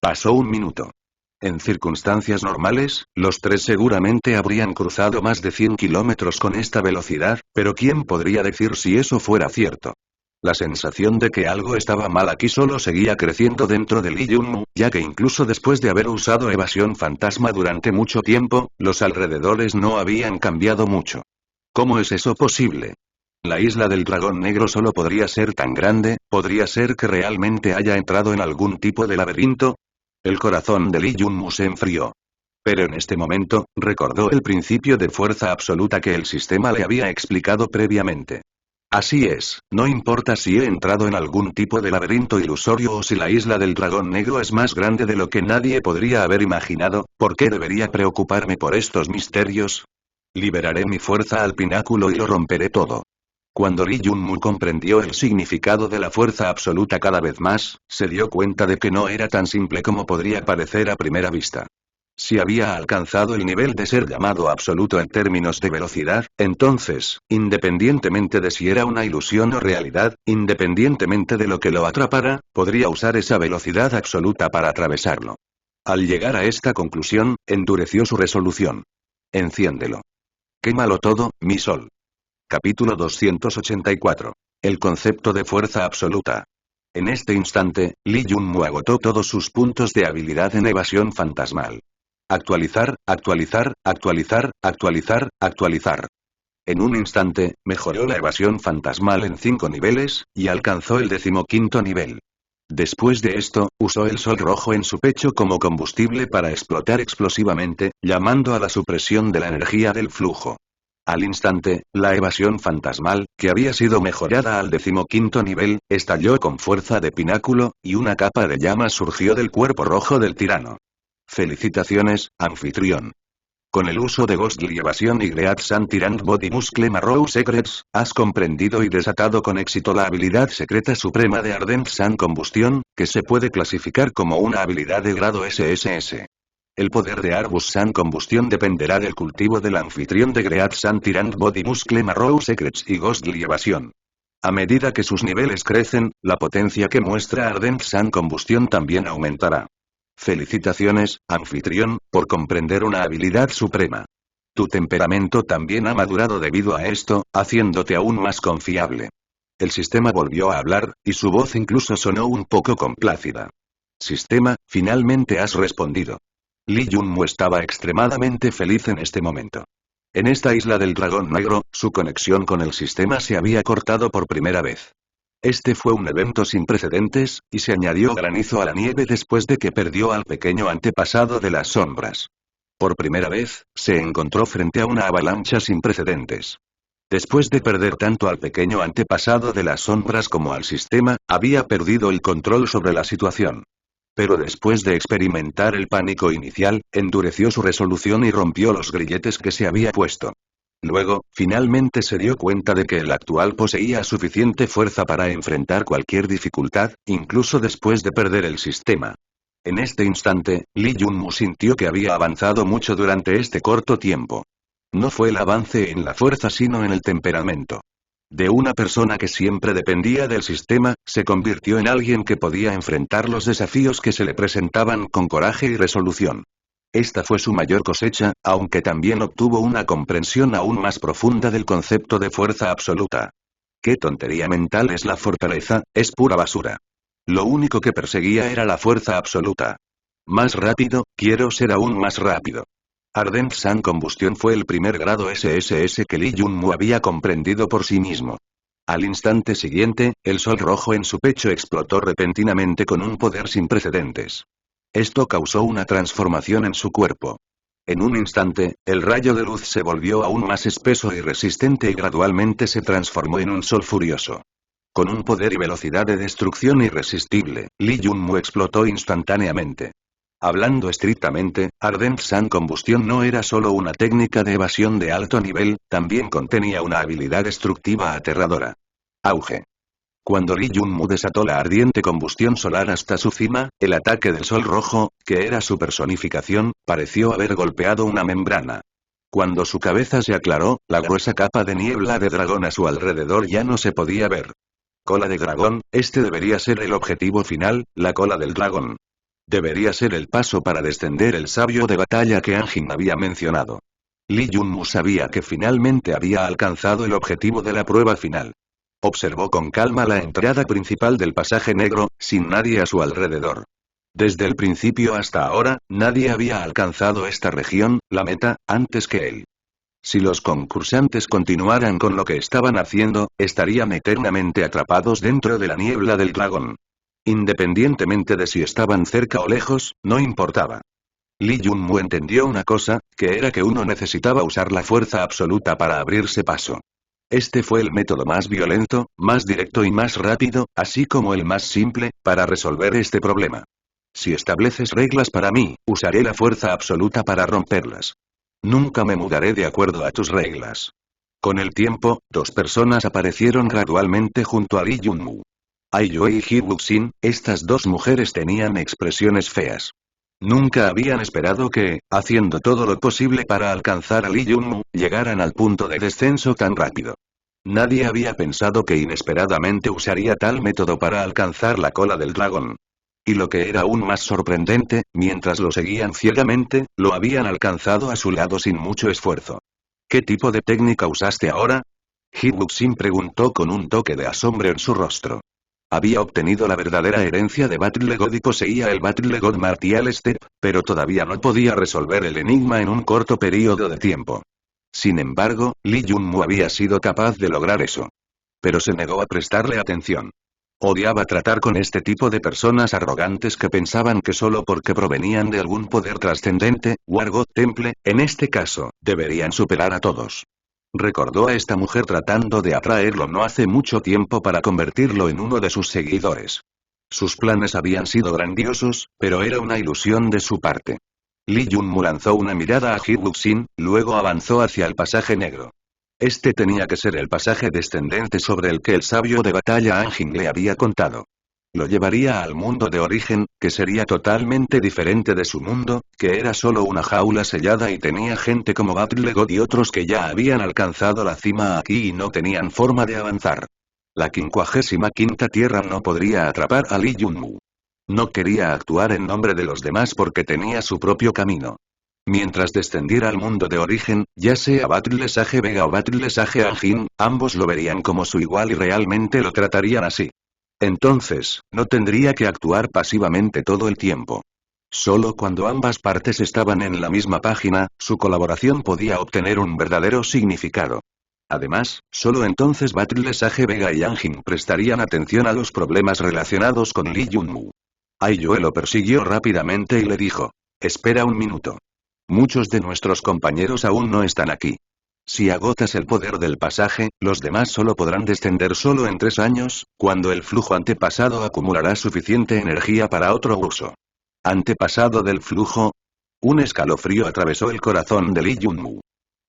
Pasó un minuto. En circunstancias normales, los tres seguramente habrían cruzado más de 100 kilómetros con esta velocidad, pero ¿quién podría decir si eso fuera cierto? La sensación de que algo estaba mal aquí solo seguía creciendo dentro de Lee Jun-mu, ya que incluso después de haber usado evasión fantasma durante mucho tiempo, los alrededores no habían cambiado mucho. ¿Cómo es eso posible? La isla del dragón negro solo podría ser tan grande, ¿podría ser que realmente haya entrado en algún tipo de laberinto? El corazón de Lee Jun-mu se enfrió. Pero en este momento, recordó el principio de fuerza absoluta que el sistema le había explicado previamente. Así es, no importa si he entrado en algún tipo de laberinto ilusorio o si la isla del dragón negro es más grande de lo que nadie podría haber imaginado, ¿por qué debería preocuparme por estos misterios? Liberaré mi fuerza al pináculo y lo romperé todo. Cuando Lee Jun-mu comprendió el significado de la fuerza absoluta cada vez más, se dio cuenta de que no era tan simple como podría parecer a primera vista. Si había alcanzado el nivel de ser llamado absoluto en términos de velocidad, entonces, independientemente de si era una ilusión o realidad, independientemente de lo que lo atrapara, podría usar esa velocidad absoluta para atravesarlo. Al llegar a esta conclusión, endureció su resolución. Enciéndelo. Quémalo todo, mi sol. Capítulo 284. El concepto de fuerza absoluta. En este instante, Lee Jun-mu agotó todos sus puntos de habilidad en evasión fantasmal. Actualizar, actualizar, actualizar, actualizar, actualizar. En un instante, mejoró la evasión fantasmal en 5 niveles, y alcanzó el 15º nivel. Después de esto, usó el sol rojo en su pecho como combustible para explotar explosivamente, llamando a la supresión de la energía del flujo. Al instante, la evasión fantasmal, que había sido mejorada al 15º nivel, estalló con fuerza de pináculo, y una capa de llamas surgió del cuerpo rojo del tirano. Felicitaciones, anfitrión. Con el uso de Ghostly Evasión y Great Sun Tyrant Body Muscle Marrow Secrets, has comprendido y desatado con éxito la habilidad secreta suprema de Ardent Sun Combustión, que se puede clasificar como una habilidad de grado SSS. El poder de Arbus Sun Combustión dependerá del cultivo del anfitrión de Great Sun Tyrant Body Muscle Marrow Secrets y Ghostly Evasión. A medida que sus niveles crecen, la potencia que muestra Ardent Sun Combustión también aumentará. Felicitaciones, anfitrión, por comprender una habilidad suprema. Tu temperamento también ha madurado debido a esto, haciéndote aún más confiable. El sistema volvió a hablar, y su voz incluso sonó un poco complácida. Sistema, finalmente has respondido. Lee Jun-mu estaba extremadamente feliz en este momento. En esta isla del dragón negro, su conexión con el sistema se había cortado por primera vez. Este fue un evento sin precedentes, y se añadió granizo a la nieve después de que perdió al pequeño antepasado de las sombras. Por primera vez, se encontró frente a una avalancha sin precedentes. Después de perder tanto al pequeño antepasado de las sombras como al sistema, había perdido el control sobre la situación. Pero después de experimentar el pánico inicial, endureció su resolución y rompió los grilletes que se había puesto. Luego, finalmente se dio cuenta de que el actual poseía suficiente fuerza para enfrentar cualquier dificultad, incluso después de perder el sistema. En este instante, Lee Jun-mu sintió que había avanzado mucho durante este corto tiempo. No fue el avance en la fuerza sino en el temperamento. De una persona que siempre dependía del sistema, se convirtió en alguien que podía enfrentar los desafíos que se le presentaban con coraje y resolución. Esta fue su mayor cosecha, aunque también obtuvo una comprensión aún más profunda del concepto de fuerza absoluta. ¡Qué tontería mental es la fortaleza! Es pura basura. Lo único que perseguía era la fuerza absoluta. Más rápido, quiero ser aún más rápido. Ardent Sun Combustión fue el primer grado SSS que Lee Jun-mu había comprendido por sí mismo. Al instante siguiente, el sol rojo en su pecho explotó repentinamente con un poder sin precedentes. Esto causó una transformación en su cuerpo. En un instante, el rayo de luz se volvió aún más espeso y resistente y gradualmente se transformó en un sol furioso. Con un poder y velocidad de destrucción irresistible, Lee Jun-mu explotó instantáneamente. Hablando estrictamente, Ardent Sun Combustión no era solo una técnica de evasión de alto nivel, también contenía una habilidad destructiva aterradora. Auge. Cuando Lee Jun-mu desató la ardiente combustión solar hasta su cima, el ataque del sol rojo, que era su personificación, pareció haber golpeado una membrana. Cuando su cabeza se aclaró, la gruesa capa de niebla de dragón a su alrededor ya no se podía ver. Cola de dragón, este debería ser el objetivo final, la cola del dragón. Debería ser el paso para descender el sabio de batalla que Anjin había mencionado. Lee Junmu sabía que finalmente había alcanzado el objetivo de la prueba final. Observó con calma la entrada principal del pasaje negro, sin nadie a su alrededor. Desde el principio hasta ahora, nadie había alcanzado esta región, la meta, antes que él. Si los concursantes continuaran con lo que estaban haciendo, estarían eternamente atrapados dentro de la niebla del dragón. Independientemente de si estaban cerca o lejos, no importaba. Lee Junmu entendió una cosa, que era que uno necesitaba usar la fuerza absoluta para abrirse paso. Este fue el método más violento, más directo y más rápido, así como el más simple, para resolver este problema. Si estableces reglas para mí, usaré la fuerza absoluta para romperlas. Nunca me mudaré de acuerdo a tus reglas. Con el tiempo, dos personas aparecieron gradualmente junto a Lee Junmu. Aiyue y Hiwuxin, estas dos mujeres tenían expresiones feas. Nunca habían esperado que, haciendo todo lo posible para alcanzar a Lee Junmu, llegaran al punto de descenso tan rápido. Nadie había pensado que inesperadamente usaría tal método para alcanzar la cola del dragón. Y lo que era aún más sorprendente, mientras lo seguían ciegamente, lo habían alcanzado a su lado sin mucho esfuerzo. ¿Qué tipo de técnica usaste ahora? Hiwuxin preguntó con un toque de asombro en su rostro. Había obtenido la verdadera herencia de Battle God y poseía el Battle God Martial Step, pero todavía no podía resolver el enigma en un corto periodo de tiempo. Sin embargo, Lee Junmu había sido capaz de lograr eso. Pero se negó a prestarle atención. Odiaba tratar con este tipo de personas arrogantes que pensaban que solo porque provenían de algún poder trascendente, Wargod Temple, en este caso, deberían superar a todos. Recordó a esta mujer tratando de atraerlo no hace mucho tiempo para convertirlo en uno de sus seguidores. Sus planes habían sido grandiosos, pero era una ilusión de su parte. Lee Junmu lanzó una mirada a Hiwuxin, luego avanzó hacia el pasaje negro. Este tenía que ser el pasaje descendente sobre el que el sabio de batalla Anjin le había contado. Lo llevaría al mundo de origen, que sería totalmente diferente de su mundo, que era solo una jaula sellada y tenía gente como Battle God y otros que ya habían alcanzado la cima aquí y no tenían forma de avanzar. La 55ª tierra no podría atrapar a Lee Junmu. No quería actuar en nombre de los demás porque tenía su propio camino. Mientras descendiera al mundo de origen, ya sea Battle Sage Vega o Battle Sage Anjin, ambos lo verían como su igual y realmente lo tratarían así. Entonces, no tendría que actuar pasivamente todo el tiempo. Solo cuando ambas partes estaban en la misma página, su colaboración podía obtener un verdadero significado. Además, solo entonces Battle Sage Vega y Anjin prestarían atención a los problemas relacionados con Lee Junmu. Aiyue lo persiguió rápidamente y le dijo: «Espera un minuto. Muchos de nuestros compañeros aún no están aquí. Si agotas el poder del pasaje, los demás solo podrán descender solo en 3 años, cuando el flujo antepasado acumulará suficiente energía para otro uso». ¿Antepasado del flujo? Un escalofrío atravesó el corazón de Lee Junmu.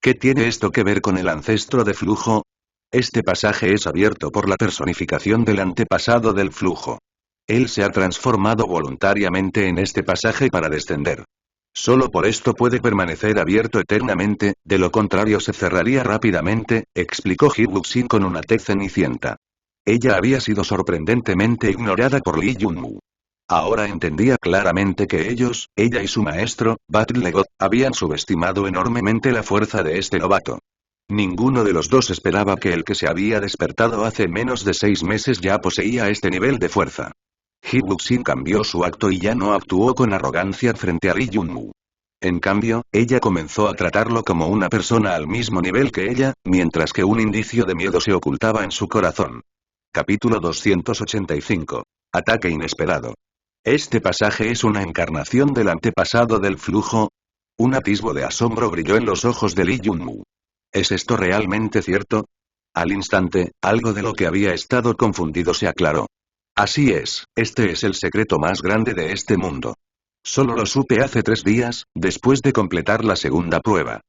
¿Qué tiene esto que ver con el ancestro de flujo? Este pasaje es abierto por la personificación del antepasado del flujo. Él se ha transformado voluntariamente en este pasaje para descender. Solo por esto puede permanecer abierto eternamente, de lo contrario se cerraría rápidamente, explicó Hiwuxin con una tez cenicienta. Ella había sido sorprendentemente ignorada por Lee Junmu. Ahora entendía claramente que ellos, ella y su maestro, Battle God, habían subestimado enormemente la fuerza de este novato. Ninguno de los dos esperaba que el que se había despertado hace menos de 6 meses ya poseía este nivel de fuerza. Hiwuxin cambió su acto y ya no actuó con arrogancia frente a Lee Junmu. En cambio, ella comenzó a tratarlo como una persona al mismo nivel que ella, mientras que un indicio de miedo se ocultaba en su corazón. Capítulo 285. Ataque inesperado. ¿Este pasaje es una encarnación del antepasado del flujo? Un atisbo de asombro brilló en los ojos de Lee Junmu. ¿Es esto realmente cierto? Al instante, algo de lo que había estado confundido se aclaró. Así es, este es el secreto más grande de este mundo. Solo lo supe hace 3 días, después de completar la segunda prueba.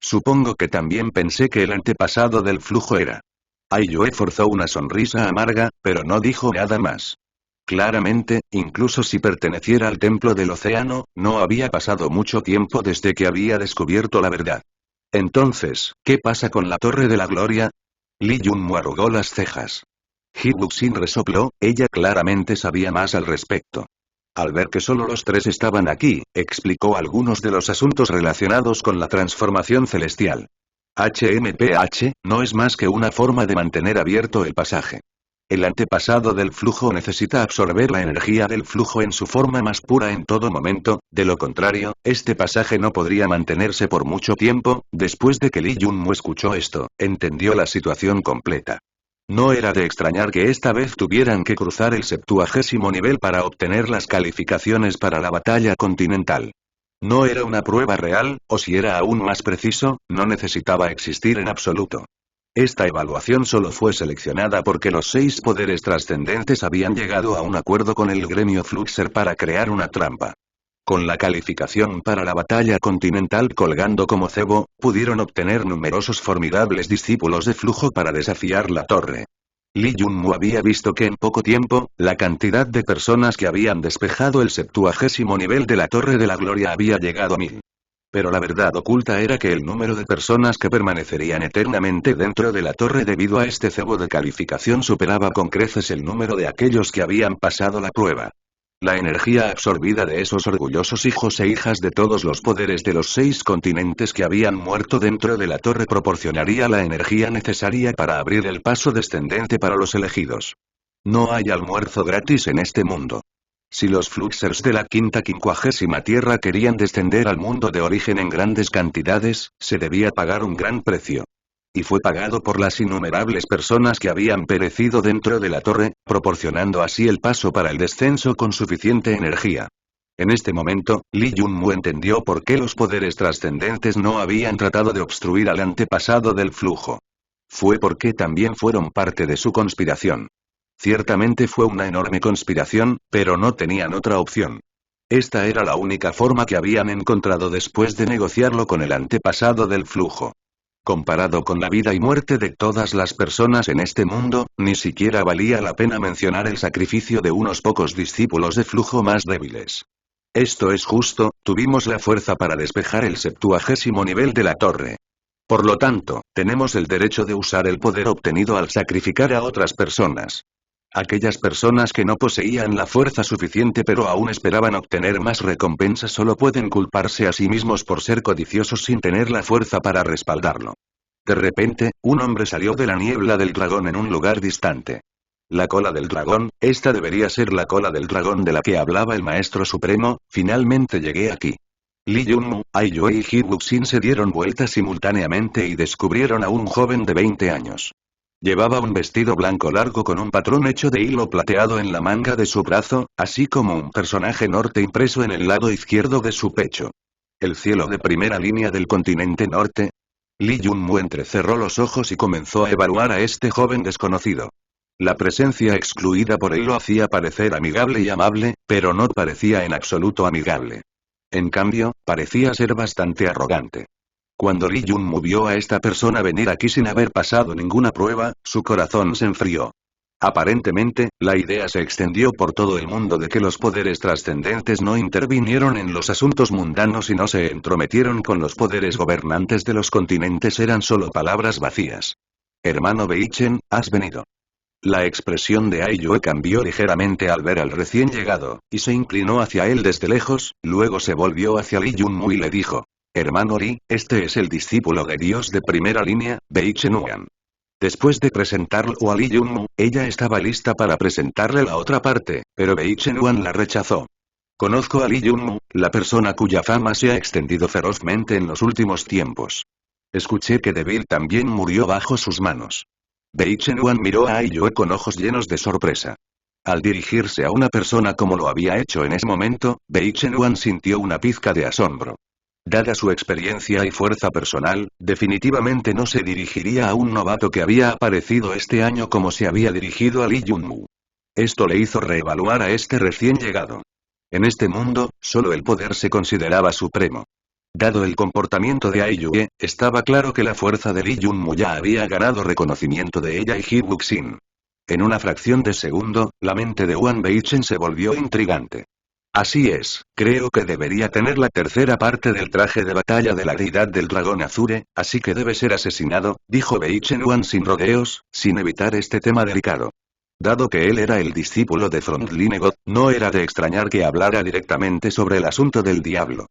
Supongo que también pensé que el antepasado del flujo era. Aiyue forzó una sonrisa amarga, pero no dijo nada más. Claramente, incluso si perteneciera al templo del océano, no había pasado mucho tiempo desde que había descubierto la verdad. Entonces, ¿qué pasa con la Torre de la Gloria? Lee Junmoo arrugó las cejas. Hee-Wuxin resopló, ella claramente sabía más al respecto. Al ver que solo los tres estaban aquí, explicó algunos de los asuntos relacionados con la transformación celestial. HMPH, no es más que una forma de mantener abierto el pasaje. El antepasado del flujo necesita absorber la energía del flujo en su forma más pura en todo momento, de lo contrario, este pasaje no podría mantenerse por mucho tiempo. Después de que Lee Junmoo escuchó esto, entendió la situación completa. No era de extrañar que esta vez tuvieran que cruzar el 70º nivel para obtener las calificaciones para la batalla continental. No era una prueba real, o si era aún más preciso, no necesitaba existir en absoluto. Esta evaluación solo fue seleccionada porque los 6 poderes trascendentes habían llegado a un acuerdo con el gremio Fluxer para crear una trampa. Con la calificación para la batalla continental colgando como cebo, pudieron obtener numerosos formidables discípulos de flujo para desafiar la torre. Lee Junmoo había visto que en poco tiempo, la cantidad de personas que habían despejado el 70º nivel de la Torre de la Gloria había llegado a 1000. Pero la verdad oculta era que el número de personas que permanecerían eternamente dentro de la torre debido a este cebo de calificación superaba con creces el número de aquellos que habían pasado la prueba. La energía absorbida de esos orgullosos hijos e hijas de todos los poderes de los 6 continentes que habían muerto dentro de la torre proporcionaría la energía necesaria para abrir el paso descendente para los elegidos. No hay almuerzo gratis en este mundo. Si los Fluxers de la 550ª Tierra querían descender al mundo de origen en grandes cantidades, se debía pagar un gran precio. Y fue pagado por las innumerables personas que habían perecido dentro de la torre, proporcionando así el paso para el descenso con suficiente energía. En este momento, Lee Junmoo entendió por qué los poderes trascendentes no habían tratado de obstruir al antepasado del flujo. Fue porque también fueron parte de su conspiración. Ciertamente fue una enorme conspiración, pero no tenían otra opción. Esta era la única forma que habían encontrado después de negociarlo con el antepasado del flujo. Comparado con la vida y muerte de todas las personas en este mundo, ni siquiera valía la pena mencionar el sacrificio de unos pocos discípulos de flujo más débiles. Esto es justo, tuvimos la fuerza para despejar el 70º nivel de la torre. Por lo tanto, tenemos el derecho de usar el poder obtenido al sacrificar a otras personas. Aquellas personas que no poseían la fuerza suficiente pero aún esperaban obtener más recompensa solo pueden culparse a sí mismos por ser codiciosos sin tener la fuerza para respaldarlo. De repente, un hombre salió de la niebla del dragón en un lugar distante. La cola del dragón, esta debería ser la cola del dragón de la que hablaba el Maestro Supremo. Finalmente llegué aquí. Lee Junmoo, Aiyue y Hee-Wuxin se dieron vueltas simultáneamente y descubrieron a un joven de 20 años. Llevaba un vestido blanco largo con un patrón hecho de hilo plateado en la manga de su brazo, así como un personaje norte impreso en el lado izquierdo de su pecho. ¿El cielo de primera línea del continente norte? Lee Junmoo entrecerró los ojos y comenzó a evaluar a este joven desconocido. La presencia excluida por él lo hacía parecer amigable y amable, pero no parecía en absoluto amigable. En cambio, parecía ser bastante arrogante. Cuando Lee Junmoo vio a esta persona venir aquí sin haber pasado ninguna prueba, su corazón se enfrió. Aparentemente, la idea se extendió por todo el mundo de que los poderes trascendentes no intervinieron en los asuntos mundanos y no se entrometieron con los poderes gobernantes de los continentes eran solo palabras vacías. Hermano Beichen, has venido. La expresión de Aiyue cambió ligeramente al ver al recién llegado, y se inclinó hacia él desde lejos, luego se volvió hacia Lee Junmoo y le dijo: Hermano Lee, este es el discípulo de Dios de primera línea, Beichen Huan. Después de presentarlo a Lee Junmoo, ella estaba lista para presentarle la otra parte, pero Beichen Huan la rechazó. Conozco a Lee Junmoo, la persona cuya fama se ha extendido ferozmente en los últimos tiempos. Escuché que Devil también murió bajo sus manos. Beichen Huan miró a Aiyue con ojos llenos de sorpresa. Al dirigirse a una persona como lo había hecho en ese momento, Beichen Huan sintió una pizca de asombro. Dada su experiencia y fuerza personal, definitivamente no se dirigiría a un novato que había aparecido este año como se había dirigido a Lee Junmoo. Esto le hizo reevaluar a este recién llegado. En este mundo, solo el poder se consideraba supremo. Dado el comportamiento de Aiyue, estaba claro que la fuerza de Lee Junmoo ya había ganado reconocimiento de ella y Hee-Wuxin. En una fracción de segundo, la mente de Huan Beichen se volvió intrigante. Así es, creo que debería tener la tercera parte del traje de batalla de la deidad del dragón Azure, así que debe ser asesinado, dijo Wei Chen sin rodeos, sin evitar este tema delicado. Dado que él era el discípulo de Frontline God, no era de extrañar que hablara directamente sobre el asunto del diablo.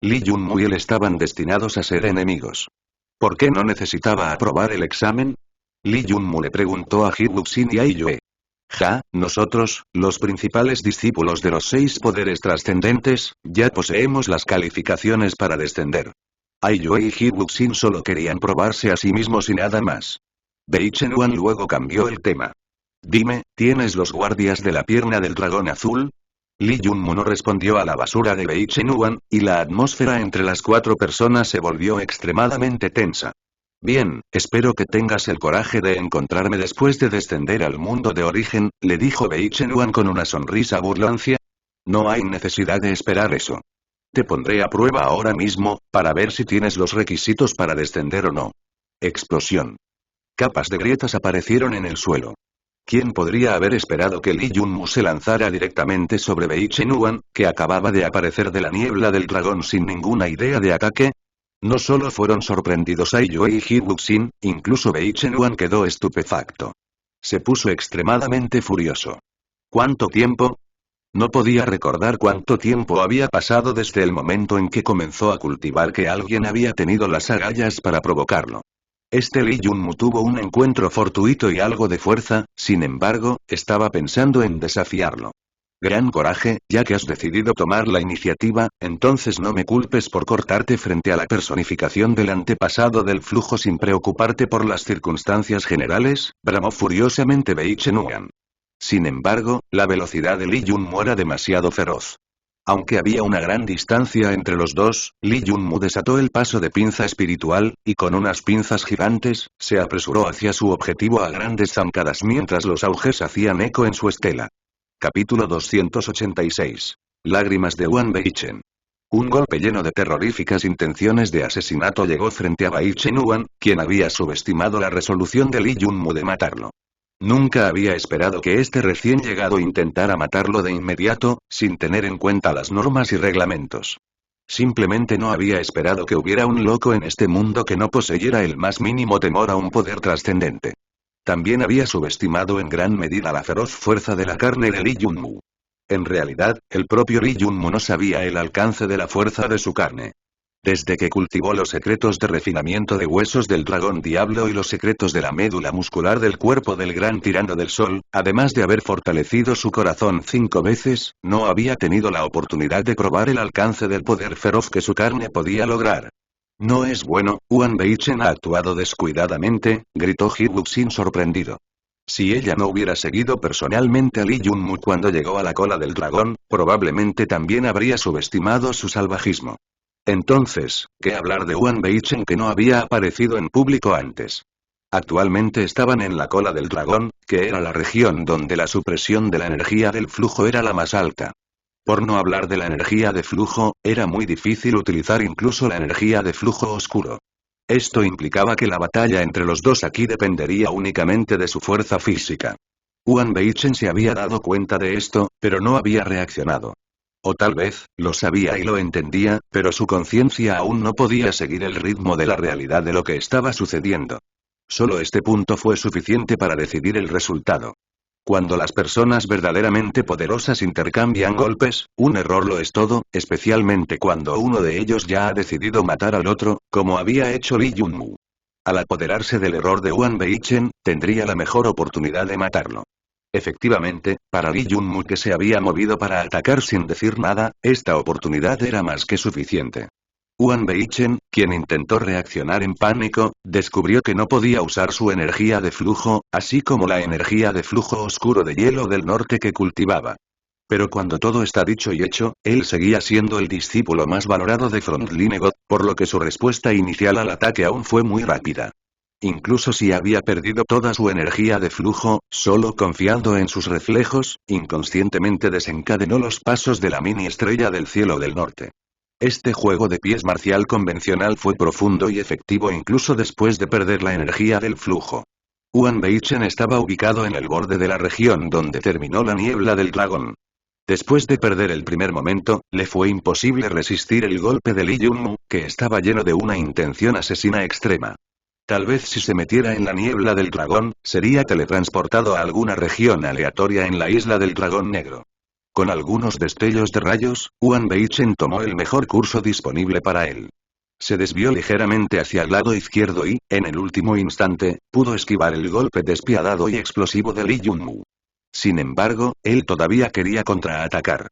Li Yunmu y él estaban destinados a ser enemigos. ¿Por qué no necesitaba aprobar el examen? Li Yunmu le preguntó a Ji Wuxin y a Yue. Ja, nosotros, los principales discípulos de los 6 poderes trascendentes, ya poseemos las calificaciones para descender. Ai Yue y Ji Wuxin solo querían probarse a sí mismos y nada más. Wei Chenuan luego cambió el tema. Dime, ¿tienes los guardias de la pierna del dragón azul? Li Yunmu no respondió a la basura de Wei Chenuan, y la atmósfera entre las 4 personas se volvió extremadamente tensa. Bien, espero que tengas el coraje de encontrarme después de descender al mundo de origen, le dijo Wei Chenuan con una sonrisa burlancia. No hay necesidad de esperar eso. Te pondré a prueba ahora mismo, para ver si tienes los requisitos para descender o no. Explosión. Capas de grietas aparecieron en el suelo. ¿Quién podría haber esperado que Li Yunmu se lanzara directamente sobre Wei Chenuan, que acababa de aparecer de la niebla del dragón sin ninguna idea de ataque? No solo fueron sorprendidos Ai Yue y Ji Wuxin, incluso Wei Chenuan quedó estupefacto. Se puso extremadamente furioso. ¿Cuánto tiempo? No podía recordar cuánto tiempo había pasado desde el momento en que comenzó a cultivar que alguien había tenido las agallas para provocarlo. Este Li Yunmu tuvo un encuentro fortuito y algo de fuerza, sin embargo, estaba pensando en desafiarlo. Gran coraje, ya que has decidido tomar la iniciativa, entonces no me culpes por cortarte frente a la personificación del antepasado del flujo sin preocuparte por las circunstancias generales, bramó furiosamente Wei Chenuan. Sin embargo, la velocidad de Li Yunmu era demasiado feroz. Aunque había una gran distancia entre los dos, Li Yunmu desató el paso de pinza espiritual, y con unas pinzas gigantes, se apresuró hacia su objetivo a grandes zancadas mientras los auges hacían eco en su estela. Capítulo 286. Lágrimas de Wei Beichen. Un golpe lleno de terroríficas intenciones de asesinato llegó frente a Wei Chenuan, quien había subestimado la resolución de Li Yunmu de matarlo. Nunca había esperado que este recién llegado intentara matarlo de inmediato, sin tener en cuenta las normas y reglamentos. Simplemente no había esperado que hubiera un loco en este mundo que no poseyera el más mínimo temor a un poder trascendente. También había subestimado en gran medida la feroz fuerza de la carne de Li Yunmu. En realidad, el propio Li Yunmu no sabía el alcance de la fuerza de su carne. Desde que cultivó los secretos de refinamiento de huesos del dragón diablo y los secretos de la médula muscular del cuerpo del gran tirano del sol, además de haber fortalecido su corazón 5 veces, no había tenido la oportunidad de probar el alcance del poder feroz que su carne podía lograr. No es bueno, Wei Beichen ha actuado descuidadamente, gritó Ji Wuxin sorprendido. Si ella no hubiera seguido personalmente a Li Yunmu cuando llegó a la cola del dragón, probablemente también habría subestimado su salvajismo. Entonces, ¿qué hablar de Wei Beichen que no había aparecido en público antes? Actualmente estaban en la cola del dragón, que era la región donde la supresión de la energía del flujo era la más alta. Por no hablar de la energía de flujo, era muy difícil utilizar incluso la energía de flujo oscuro. Esto implicaba que la batalla entre los dos aquí dependería únicamente de su fuerza física. Wei Beichen se había dado cuenta de esto, pero no había reaccionado. O tal vez, lo sabía y lo entendía, pero su conciencia aún no podía seguir el ritmo de la realidad de lo que estaba sucediendo. Solo este punto fue suficiente para decidir el resultado. Cuando las personas verdaderamente poderosas intercambian golpes, un error lo es todo, especialmente cuando uno de ellos ya ha decidido matar al otro, como había hecho Li Yunmu. Al apoderarse del error de Wei Beichen, tendría la mejor oportunidad de matarlo. Efectivamente, para Li Yunmu que se había movido para atacar sin decir nada, esta oportunidad era más que suficiente. Wei Beichen, quien intentó reaccionar en pánico, descubrió que no podía usar su energía de flujo, así como la energía de flujo oscuro de hielo del norte que cultivaba. Pero cuando todo está dicho y hecho, él seguía siendo el discípulo más valorado de Frontline God, por lo que su respuesta inicial al ataque aún fue muy rápida. Incluso si había perdido toda su energía de flujo, solo confiando en sus reflejos, inconscientemente desencadenó los pasos de la mini estrella del cielo del norte. Este juego de pies marcial convencional fue profundo y efectivo incluso después de perder la energía del flujo. Wei Beichen estaba ubicado en el borde de la región donde terminó la niebla del dragón. Después de perder el primer momento, le fue imposible resistir el golpe de Lee Junmu, que estaba lleno de una intención asesina extrema. Tal vez si se metiera en la niebla del dragón, sería teletransportado a alguna región aleatoria en la isla del dragón negro. Con algunos destellos de rayos, Wang Beichen tomó el mejor curso disponible para él. Se desvió ligeramente hacia el lado izquierdo y, en el último instante, pudo esquivar el golpe despiadado y explosivo de Lee Junmu. Sin embargo, él todavía quería contraatacar.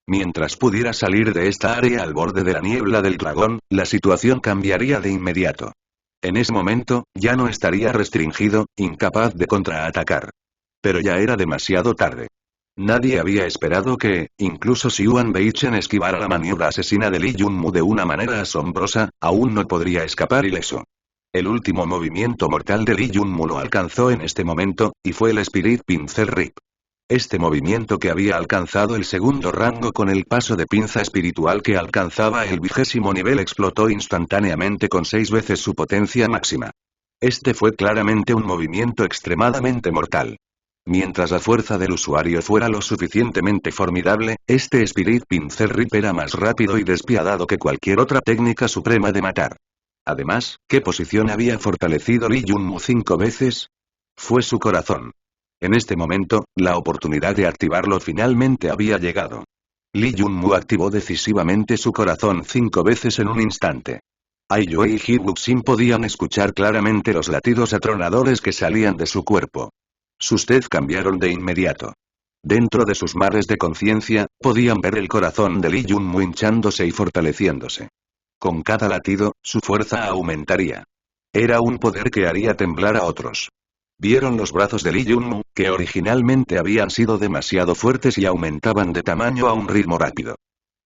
Mientras pudiera salir de esta área al borde de la niebla del dragón, la situación cambiaría de inmediato. En ese momento, ya no estaría restringido, incapaz de contraatacar. Pero ya era demasiado tarde. Nadie había esperado que, incluso si Wang Beichen esquivara la maniobra asesina de Lee Junmu de una manera asombrosa, aún no podría escapar ileso. El último movimiento mortal de Lee Junmu lo alcanzó en este momento, y fue el Spirit Pincel Rip. Este movimiento que había alcanzado el segundo rango con el paso de pinza espiritual que alcanzaba el 20º nivel explotó instantáneamente con 6 veces su potencia máxima. Este fue claramente un movimiento extremadamente mortal. Mientras la fuerza del usuario fuera lo suficientemente formidable, este Spirit Pincel Rip era más rápido y despiadado que cualquier otra técnica suprema de matar. Además, ¿qué posición había fortalecido Lee Junmu 5 veces? Fue su corazón. En este momento, la oportunidad de activarlo finalmente había llegado. Lee Junmu activó decisivamente su corazón 5 veces en un instante. Aiyue y Hee-Wuxin podían escuchar claramente los latidos atronadores que salían de su cuerpo. Sus tez cambiaron de inmediato. Dentro de sus mares de conciencia, podían ver el corazón de Lee Junmu hinchándose y fortaleciéndose. Con cada latido, su fuerza aumentaría. Era un poder que haría temblar a otros. Vieron los brazos de Lee Junmu, que originalmente habían sido demasiado fuertes y aumentaban de tamaño a un ritmo rápido.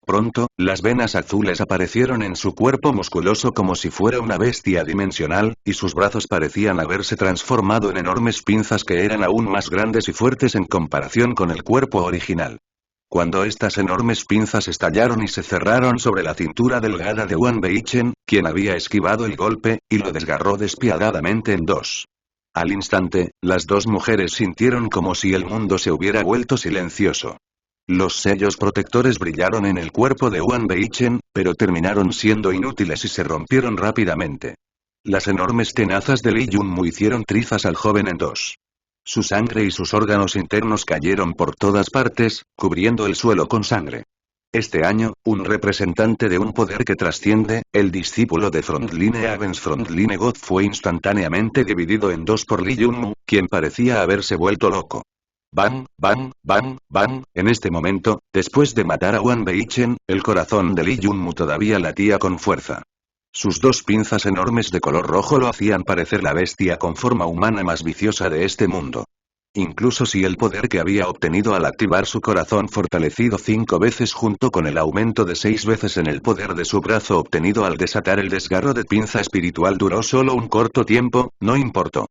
Pronto, las venas azules aparecieron en su cuerpo musculoso como si fuera una bestia dimensional, y sus brazos parecían haberse transformado en enormes pinzas que eran aún más grandes y fuertes en comparación con el cuerpo original. Cuando estas enormes pinzas estallaron y se cerraron sobre la cintura delgada de Wang Beichen, quien había esquivado el golpe, y lo desgarró despiadadamente en dos. Al instante, las dos mujeres sintieron como si el mundo se hubiera vuelto silencioso. Los sellos protectores brillaron en el cuerpo de Wang Beichen, pero terminaron siendo inútiles y se rompieron rápidamente. Las enormes tenazas de Lee Junmu hicieron trizas al joven en dos. Su sangre y sus órganos internos cayeron por todas partes, cubriendo el suelo con sangre. Este año, un representante de un poder que trasciende, el discípulo de Frontline Avens Frontline God fue instantáneamente dividido en dos por Lee Junmu, quien parecía haberse vuelto loco. Bang, bang, bang, bang, en este momento, después de matar a Wang Beichen, el corazón de Lee Junmu todavía latía con fuerza. Sus dos pinzas enormes de color rojo lo hacían parecer la bestia con forma humana más viciosa de este mundo. Incluso si el poder que había obtenido al activar su corazón fortalecido 5 veces junto con el aumento de 6 veces en el poder de su brazo obtenido al desatar el desgarro de pinza espiritual duró solo un corto tiempo, no importó.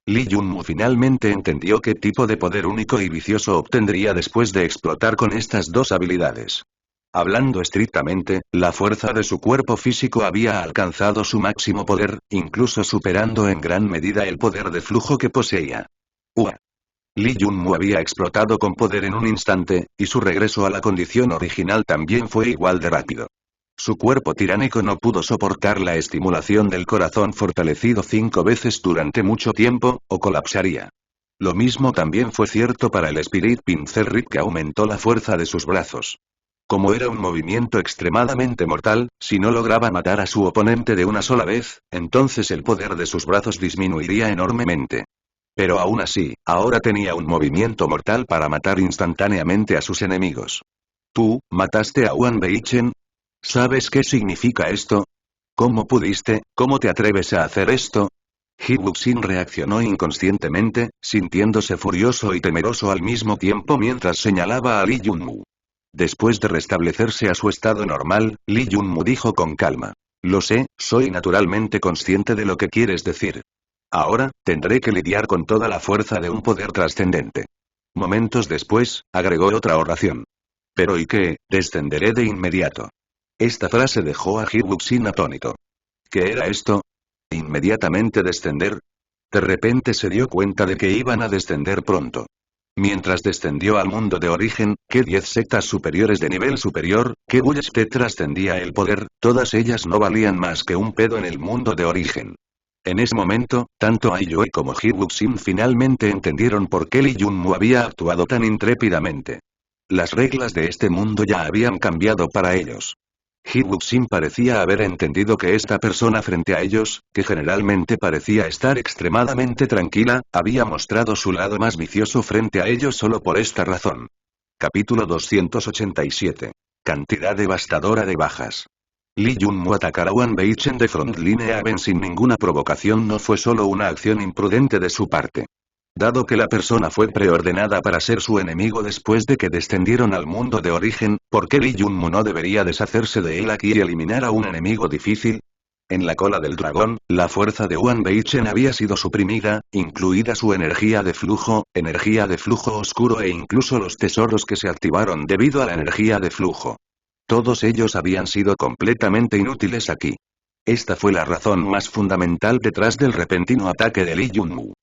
Lee Junmu finalmente entendió qué tipo de poder único y vicioso obtendría después de explotar con estas dos habilidades. Hablando estrictamente, la fuerza de su cuerpo físico había alcanzado su máximo poder, incluso superando en gran medida el poder de flujo que poseía. ¡Uah! Lee Junmu había explotado con poder en un instante, y su regreso a la condición original también fue igual de rápido. Su cuerpo tiránico no pudo soportar la estimulación del corazón fortalecido 5 veces durante mucho tiempo, o colapsaría. Lo mismo también fue cierto para el Spirit Pincel Rip que aumentó la fuerza de sus brazos. Como era un movimiento extremadamente mortal, si no lograba matar a su oponente de una sola vez, entonces el poder de sus brazos disminuiría enormemente. Pero aún así, ahora tenía un movimiento mortal para matar instantáneamente a sus enemigos. ¿Tú, mataste a Wang Beichen? ¿Sabes qué significa esto? ¿Cómo pudiste? ¿Cómo te atreves a hacer esto? Hee-Wuxin reaccionó inconscientemente, sintiéndose furioso y temeroso al mismo tiempo mientras señalaba a Lee Junmu. Después de restablecerse a su estado normal, Lee Junmu dijo con calma. Lo sé, soy naturalmente consciente de lo que quieres decir. Ahora, tendré que lidiar con toda la fuerza de un poder trascendente. Momentos después, agregó otra oración. Pero ¿y qué? Descenderé de inmediato. Esta frase dejó a Hee-Wuxin atónito. ¿Qué era esto? ¿Inmediatamente descender? De repente se dio cuenta de que iban a descender pronto. Mientras descendió al mundo de origen, que 10 sectas superiores de nivel superior, que Bullstet trascendía el poder, todas ellas no valían más que un pedo en el mundo de origen. En ese momento, tanto Aiyue como Hibuxin finalmente entendieron por qué Lee Junmu había actuado tan intrépidamente. Las reglas de este mundo ya habían cambiado para ellos. Hibuxin parecía haber entendido que esta persona frente a ellos, que generalmente parecía estar extremadamente tranquila, había mostrado su lado más vicioso frente a ellos solo por esta razón. Capítulo 287. Cantidad devastadora de bajas. Lee Junmu atacar a Wan Beichen de Frontline Haven sin ninguna provocación no fue solo una acción imprudente de su parte. Dado que la persona fue preordenada para ser su enemigo después de que descendieron al mundo de origen, ¿por qué Lee Junmu no debería deshacerse de él aquí y eliminar a un enemigo difícil? En la cola del dragón, la fuerza de Wan Beichen había sido suprimida, incluida su energía de flujo oscuro e incluso los tesoros que se activaron debido a la energía de flujo. Todos ellos habían sido completamente inútiles aquí. Esta fue la razón más fundamental detrás del repentino ataque de Lee Junmu.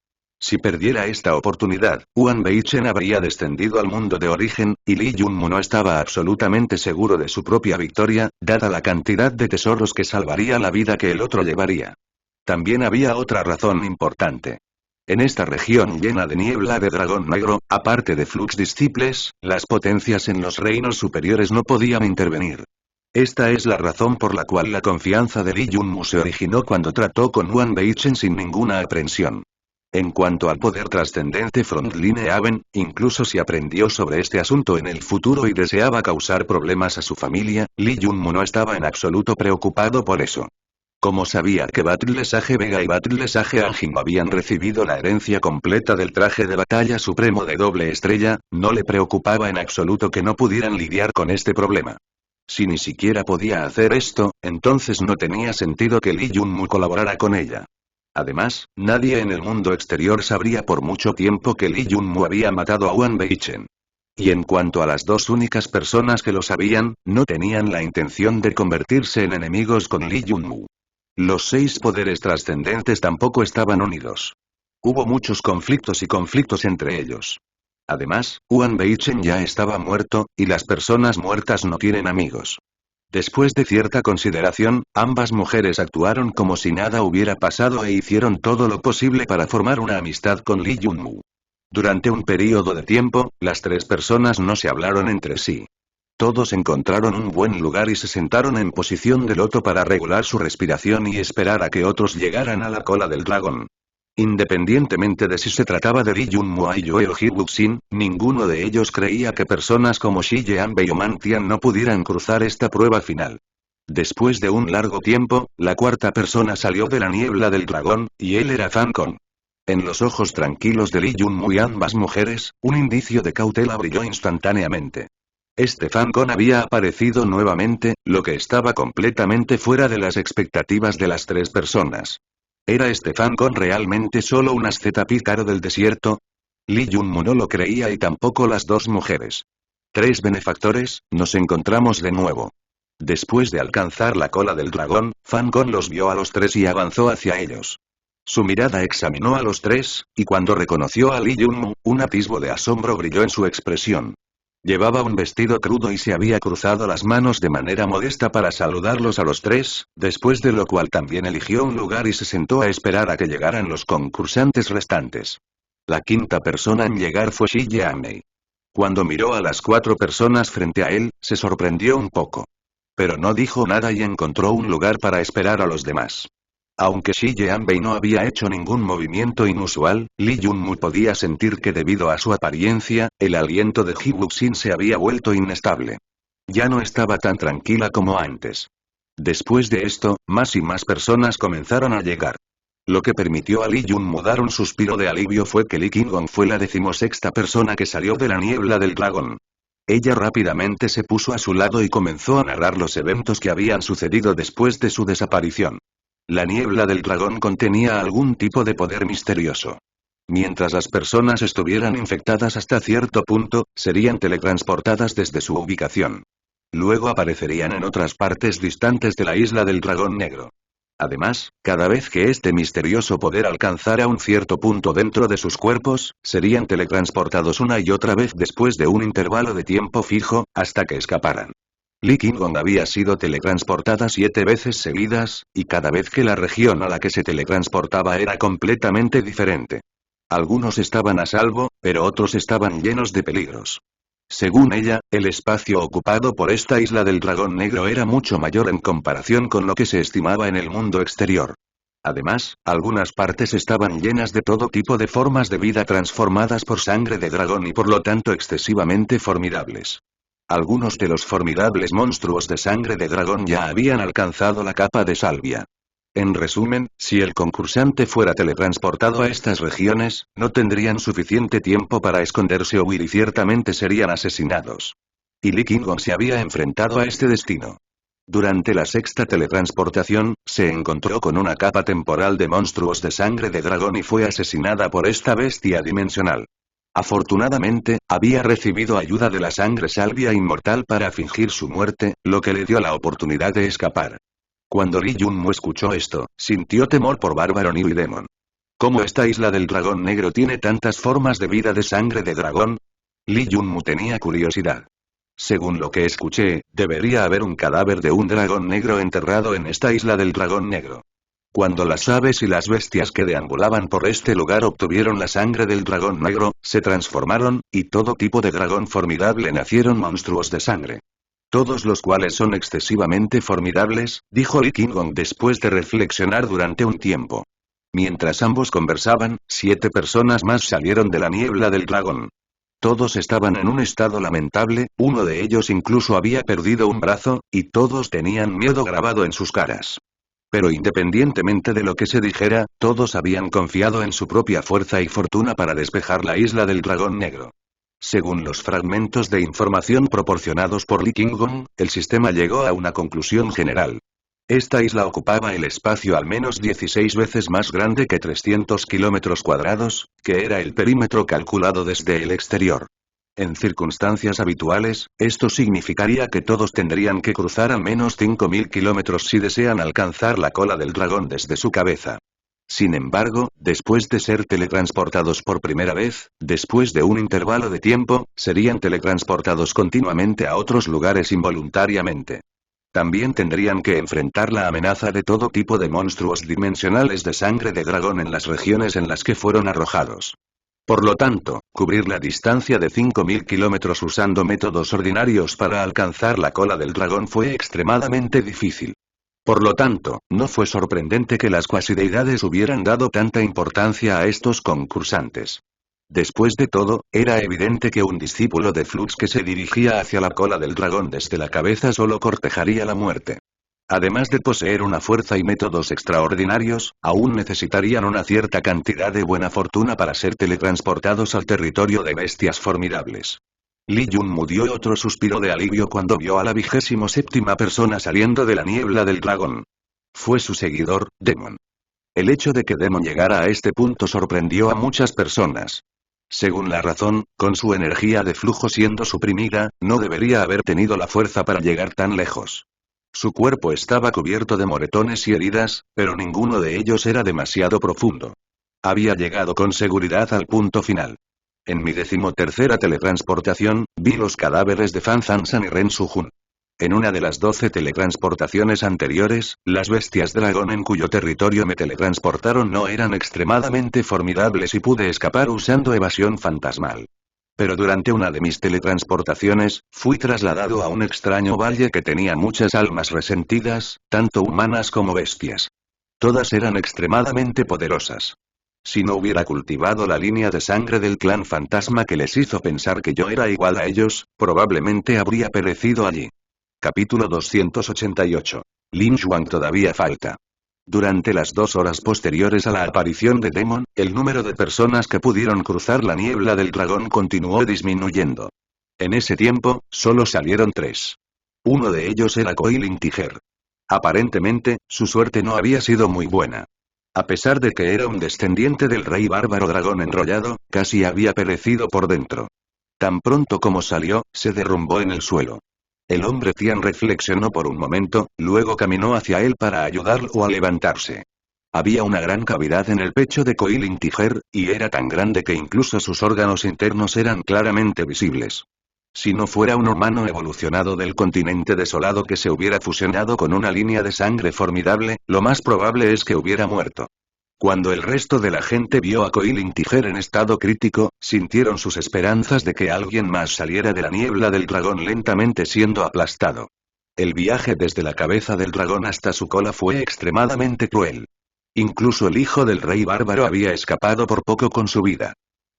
Si perdiera esta oportunidad, Wan Beichen habría descendido al mundo de origen, y Lee Junmu no estaba absolutamente seguro de su propia victoria, dada la cantidad de tesoros que salvaría la vida que el otro llevaría. También había otra razón importante. En esta región llena de niebla de dragón negro, aparte de Flux Disciples, las potencias en los reinos superiores no podían intervenir. Esta es la razón por la cual la confianza de Lee Junmu se originó cuando trató con Wan Beichen sin ninguna aprensión. En cuanto al poder trascendente Frontline Haven, incluso si aprendió sobre este asunto en el futuro y deseaba causar problemas a su familia, Lee Junmu no estaba en absoluto preocupado por eso. Como sabía que Battle Sage Vega y Battle Sage Anjin habían recibido la herencia completa del traje de batalla supremo de doble estrella, no le preocupaba en absoluto que no pudieran lidiar con este problema. Si ni siquiera podía hacer esto, entonces no tenía sentido que Lee Junmu colaborara con ella. Además, nadie en el mundo exterior sabría por mucho tiempo que Lee Junmu había matado a Wan Beichen. Y en cuanto a las dos únicas personas que lo sabían, no tenían la intención de convertirse en enemigos con Lee Junmu. Los 6 poderes trascendentes tampoco estaban unidos. Hubo muchos conflictos entre ellos. Además, Wan Beichen ya estaba muerto, y las personas muertas no tienen amigos. Después de cierta consideración, ambas mujeres actuaron como si nada hubiera pasado e hicieron todo lo posible para formar una amistad con Lee Junmu. Durante un período de tiempo, las 3 personas no se hablaron entre sí. Todos encontraron un buen lugar y se sentaron en posición de loto para regular su respiración y esperar a que otros llegaran a la cola del dragón. Independientemente de si se trataba de Lee Junmu, Aiyue o Hibuxin, ninguno de ellos creía que personas como Shi Yanbei o Mantian no pudieran cruzar esta prueba final. Después de un largo tiempo, la cuarta persona salió de la niebla del dragón, y él era Fan Kong. En los ojos tranquilos de Lee Junmu y ambas mujeres, un indicio de cautela brilló instantáneamente. Este Fan Kong había aparecido nuevamente, lo que estaba completamente fuera de las expectativas de las 3 personas. ¿Era este Fan Kong realmente solo un asceta pícaro del desierto? Lee Junmu no lo creía y tampoco las 2 mujeres. 3 benefactores, nos encontramos de nuevo. Después de alcanzar la cola del dragón, Fan Kong los vio a los 3 y avanzó hacia ellos. Su mirada examinó a los 3, y cuando reconoció a Lee Junmu, un atisbo de asombro brilló en su expresión. Llevaba un vestido crudo y se había cruzado las manos de manera modesta para saludarlos a los 3, después de lo cual también eligió un lugar y se sentó a esperar a que llegaran los concursantes restantes. La quinta persona en llegar fue Shi Yanbei. Cuando miró a las 4 personas frente a él, se sorprendió un poco. Pero no dijo nada y encontró un lugar para esperar a los demás. Aunque Shi Yanbei no había hecho ningún movimiento inusual, Lee Junmu podía sentir que debido a su apariencia, el aliento de Hibuxin se había vuelto inestable. Ya no estaba tan tranquila como antes. Después de esto, más y más personas comenzaron a llegar. Lo que permitió a Lee Junmu dar un suspiro de alivio fue que Lee Kinggong fue la 16ª persona que salió de la niebla del dragón. Ella rápidamente se puso a su lado y comenzó a narrar los eventos que habían sucedido después de su desaparición. La niebla del dragón contenía algún tipo de poder misterioso. Mientras las personas estuvieran infectadas hasta cierto punto, serían teletransportadas desde su ubicación. Luego aparecerían en otras partes distantes de la isla del dragón negro. Además, cada vez que este misterioso poder alcanzara un cierto punto dentro de sus cuerpos, serían teletransportados una y otra vez después de un intervalo de tiempo fijo, hasta que escaparan. Lee King-gong había sido teletransportada 7 veces seguidas, y cada vez que la región a la que se teletransportaba era completamente diferente. Algunos estaban a salvo, pero otros estaban llenos de peligros. Según ella, el espacio ocupado por esta isla del dragón negro era mucho mayor en comparación con lo que se estimaba en el mundo exterior. Además, algunas partes estaban llenas de todo tipo de formas de vida transformadas por sangre de dragón y por lo tanto excesivamente formidables. Algunos de los formidables monstruos de sangre de dragón ya habían alcanzado la capa de salvia. En resumen, si el concursante fuera teletransportado a estas regiones, no tendrían suficiente tiempo para esconderse o huir y ciertamente serían asesinados. Y Lee King-gong se había enfrentado a este destino. Durante la sexta teletransportación, se encontró con una capa temporal de monstruos de sangre de dragón y fue asesinada por esta bestia dimensional. Afortunadamente, había recibido ayuda de la sangre salvia inmortal para fingir su muerte, lo que le dio la oportunidad de escapar. Cuando Lee Jun-mu escuchó esto, sintió temor por Bárbaro New y Demon. ¿Cómo esta isla del dragón negro tiene tantas formas de vida de sangre de dragón? Lee Jun-mu tenía curiosidad. Según lo que escuché, debería haber un cadáver de un dragón negro enterrado en esta isla del dragón negro. Cuando las aves y las bestias que deambulaban por este lugar obtuvieron la sangre del dragón negro, se transformaron, y todo tipo de dragón formidable nacieron monstruos de sangre. Todos los cuales son excesivamente formidables, dijo Lee King-gong después de reflexionar durante un tiempo. Mientras ambos conversaban, 7 personas más salieron de la niebla del dragón. Todos estaban en un estado lamentable, uno de ellos incluso había perdido un brazo, y todos tenían miedo grabado en sus caras. Pero independientemente de lo que se dijera, todos habían confiado en su propia fuerza y fortuna para despejar la isla del dragón negro. Según los fragmentos de información proporcionados por Lee King-gong, el sistema llegó a una conclusión general. Esta isla ocupaba el espacio al menos 16 veces más grande que 300 kilómetros cuadrados, que era el perímetro calculado desde el exterior. En circunstancias habituales, esto significaría que todos tendrían que cruzar al menos 5.000 kilómetros si desean alcanzar la cola del dragón desde su cabeza. Sin embargo, después de ser teletransportados por primera vez, después de un intervalo de tiempo, serían teletransportados continuamente a otros lugares involuntariamente. También tendrían que enfrentar la amenaza de todo tipo de monstruos dimensionales de sangre de dragón en las regiones en las que fueron arrojados. Por lo tanto, cubrir la distancia de 5.000 kilómetros usando métodos ordinarios para alcanzar la cola del dragón fue extremadamente difícil. Por lo tanto, no fue sorprendente que las cuasideidades hubieran dado tanta importancia a estos concursantes. Después de todo, era evidente que un discípulo de Flux que se dirigía hacia la cola del dragón desde la cabeza solo cortejaría la muerte. Además de poseer una fuerza y métodos extraordinarios, aún necesitarían una cierta cantidad de buena fortuna para ser teletransportados al territorio de bestias formidables. Lee Jun-mu dio otro suspiro de alivio cuando vio a la 27ª persona saliendo de la niebla del dragón. Fue su seguidor, Demon. El hecho de que Demon llegara a este punto sorprendió a muchas personas. Según la razón, con su energía de flujo siendo suprimida, no debería haber tenido la fuerza para llegar tan lejos. Su cuerpo estaba cubierto de moretones y heridas, pero ninguno de ellos era demasiado profundo. Había llegado con seguridad al punto final. En mi 13ª teletransportación, vi los cadáveres de Fan Zhansan y Ren Su-jun. En una de las 12 teletransportaciones anteriores, las bestias dragón en cuyo territorio me teletransportaron no eran extremadamente formidables y pude escapar usando evasión fantasmal. Pero durante una de mis teletransportaciones, fui trasladado a un extraño valle que tenía muchas almas resentidas, tanto humanas como bestias. Todas eran extremadamente poderosas. Si no hubiera cultivado la línea de sangre del clan fantasma que les hizo pensar que yo era igual a ellos, probablemente habría perecido allí. Capítulo 288. Lin Xuan todavía falta. Durante las 2 horas posteriores a la aparición de Demon, el número de personas que pudieron cruzar la niebla del dragón continuó disminuyendo. En ese tiempo, solo salieron 3. Uno de ellos era Coilin Tiger. Aparentemente, su suerte no había sido muy buena. A pesar de que era un descendiente del rey bárbaro dragón enrollado, casi había perecido por dentro. Tan pronto como salió, se derrumbó en el suelo. El hombre Tian reflexionó por un momento, luego caminó hacia él para ayudarlo a levantarse. Había una gran cavidad en el pecho de Coilin Tiger, y era tan grande que incluso sus órganos internos eran claramente visibles. Si no fuera un humano evolucionado del continente desolado que se hubiera fusionado con una línea de sangre formidable, lo más probable es que hubiera muerto. Cuando el resto de la gente vio a Coilin Tiger en estado crítico, sintieron sus esperanzas de que alguien más saliera de la niebla del dragón lentamente siendo aplastado. El viaje desde la cabeza del dragón hasta su cola fue extremadamente cruel. Incluso el hijo del rey bárbaro había escapado por poco con su vida.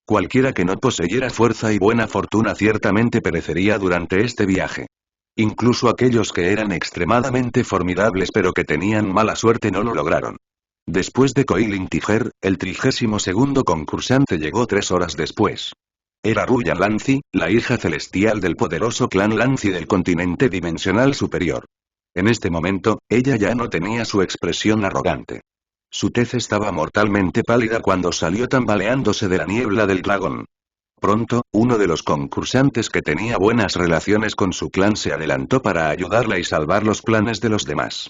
Cualquiera que no poseyera fuerza y buena fortuna ciertamente perecería durante este viaje. Incluso aquellos que eran extremadamente formidables pero que tenían mala suerte no lo lograron. Después de Coilin Tiger, el 32º concursante llegó 3 horas después. Era Ruya Lanzi, la hija celestial del poderoso clan Lanzi del continente dimensional superior. En este momento, ella ya no tenía su expresión arrogante. Su tez estaba mortalmente pálida cuando salió tambaleándose de la niebla del dragón. Pronto, uno de los concursantes que tenía buenas relaciones con su clan se adelantó para ayudarla y salvar los planes de los demás.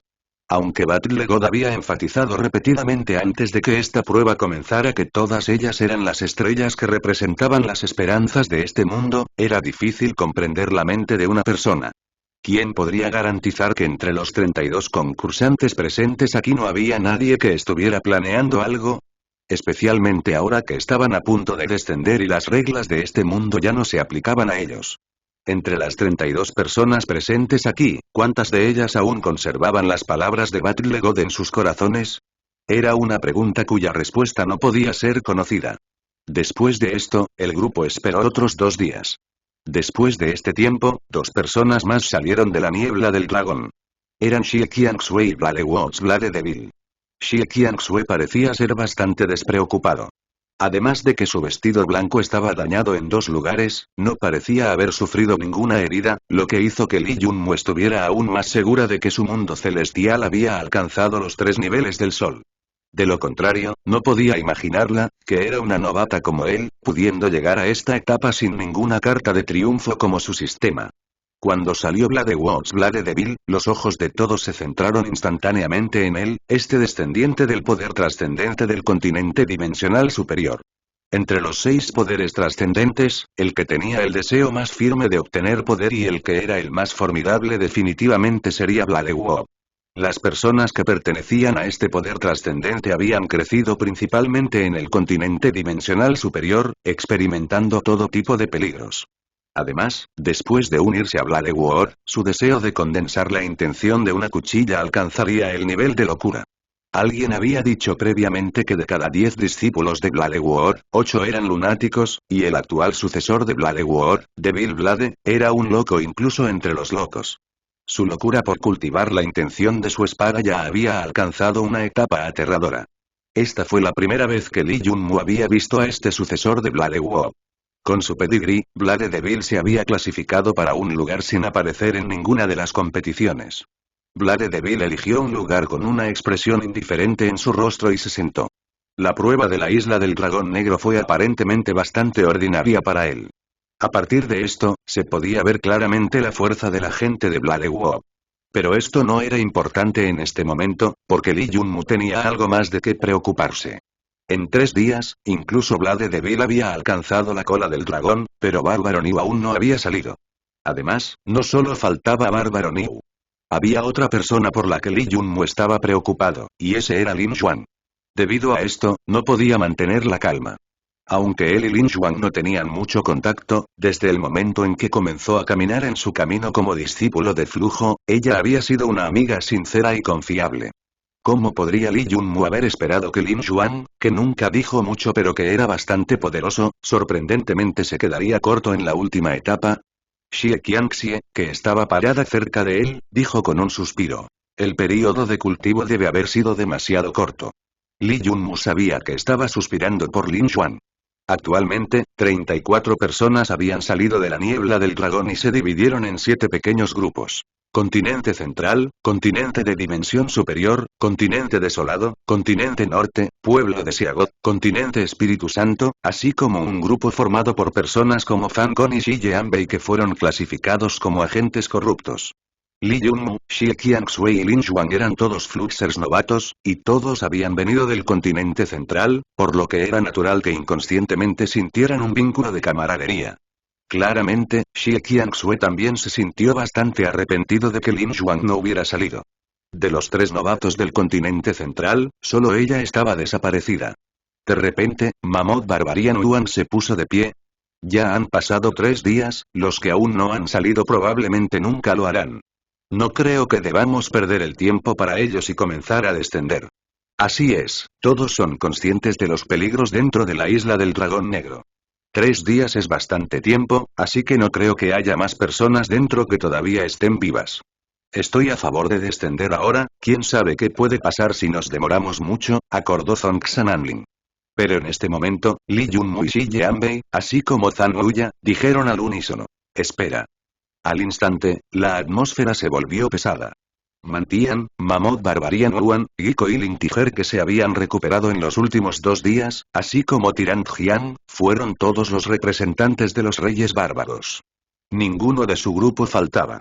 Aunque Battle God había enfatizado repetidamente antes de que esta prueba comenzara que todas ellas eran las estrellas que representaban las esperanzas de este mundo, era difícil comprender la mente de una persona. ¿Quién podría garantizar que entre los 32 concursantes presentes aquí no había nadie que estuviera planeando algo? Especialmente ahora que estaban a punto de descender y las reglas de este mundo ya no se aplicaban a ellos. Entre las 32 personas presentes aquí, ¿cuántas de ellas aún conservaban las palabras de Battle God en sus corazones? Era una pregunta cuya respuesta no podía ser conocida. Después de esto, el grupo esperó otros 2 días. Después de este tiempo, 2 personas más salieron de la niebla del dragón. Eran Xie Qiangxue y Blade Devil. Xie Qiangxue parecía ser bastante despreocupado. Además de que su vestido blanco estaba dañado en 2 lugares, no parecía haber sufrido ninguna herida, lo que hizo que Li Yunmu estuviera aún más segura de que su mundo celestial había alcanzado los 3 niveles del sol. De lo contrario, no podía imaginarla, que era una novata como él, pudiendo llegar a esta etapa sin ninguna carta de triunfo como su sistema. Cuando salió Blade Devil, los ojos de todos se centraron instantáneamente en él, este descendiente del poder trascendente del continente dimensional superior. Entre los 6 poderes trascendentes, el que tenía el deseo más firme de obtener poder y el que era el más formidable definitivamente sería Blade. Las personas que pertenecían a este poder trascendente habían crecido principalmente en el continente dimensional superior, experimentando todo tipo de peligros. Además, después de unirse a Blade War, su deseo de condensar la intención de una cuchilla alcanzaría el nivel de locura. Alguien había dicho previamente que de cada 10 discípulos de Blade War, 8 eran lunáticos, y el actual sucesor de Blade War, Devil Blade, era un loco incluso entre los locos. Su locura por cultivar la intención de su espada ya había alcanzado una etapa aterradora. Esta fue la primera vez que Li Yunmu había visto a este sucesor de Blade War. Con su pedigrí, Blade Devil se había clasificado para un lugar sin aparecer en ninguna de las competiciones. Blade Devil eligió un lugar con una expresión indiferente en su rostro y se sentó. La prueba de la isla del dragón negro fue aparentemente bastante ordinaria para él. A partir de esto, se podía ver claramente la fuerza de la gente de Blade War. Pero esto no era importante en este momento, porque Li Yunmu tenía algo más de qué preocuparse. En 3 días, incluso Blade Devil había alcanzado la cola del dragón, pero Bárbaro Niu aún no había salido. Además, no solo faltaba Bárbaro Niu. Había otra persona por la que Li Yunmu estaba preocupado, y ese era Lin Xuan. Debido a esto, no podía mantener la calma. Aunque él y Lin Xuan no tenían mucho contacto, desde el momento en que comenzó a caminar en su camino como discípulo de flujo, ella había sido una amiga sincera y confiable. ¿Cómo podría Li Yunmu haber esperado que Lin Xuan, que nunca dijo mucho pero que era bastante poderoso, sorprendentemente se quedaría corto en la última etapa? Xie Qiangxie, que estaba parada cerca de él, dijo con un suspiro. El período de cultivo debe haber sido demasiado corto. Li Yunmu sabía que estaba suspirando por Lin Xuan. Actualmente, 34 personas habían salido de la niebla del dragón y se dividieron en 7 pequeños grupos. Continente central, continente de dimensión superior, continente desolado, continente norte, pueblo de Siagot, continente Espíritu Santo, así como un grupo formado por personas como Fan Con y Shi Jianbei que fueron clasificados como agentes corruptos. Li Yunmu, Xie Qiangshui y Lin Xuan eran todos Fluxers novatos, y todos habían venido del continente central, por lo que era natural que inconscientemente sintieran un vínculo de camaradería. Claramente, Xie Qiangshui también se sintió bastante arrepentido de que Lin Xuan no hubiera salido. De los 3 novatos del continente central, solo ella estaba desaparecida. De repente, Mammoth Barbarian Yuan se puso de pie. Ya han pasado 3 días, los que aún no han salido probablemente nunca lo harán. No creo que debamos perder el tiempo para ellos y comenzar a descender. Así es, todos son conscientes de los peligros dentro de la isla del dragón negro. 3 días es bastante tiempo, así que no creo que haya más personas dentro que todavía estén vivas. Estoy a favor de descender ahora, quién sabe qué puede pasar si nos demoramos mucho, acordó Zhongxan Anling. Pero en este momento, Li Yunmu y Shi Jianbei, así como Zhang Huya, dijeron al unísono. Espera. Al instante, la atmósfera se volvió pesada. Mantian, Mammoth Barbarian Yuan, Giko y Lin Tiger que se habían recuperado en los últimos 2 días, así como Tirant Jian, fueron todos los representantes de los reyes bárbaros. Ninguno de su grupo faltaba.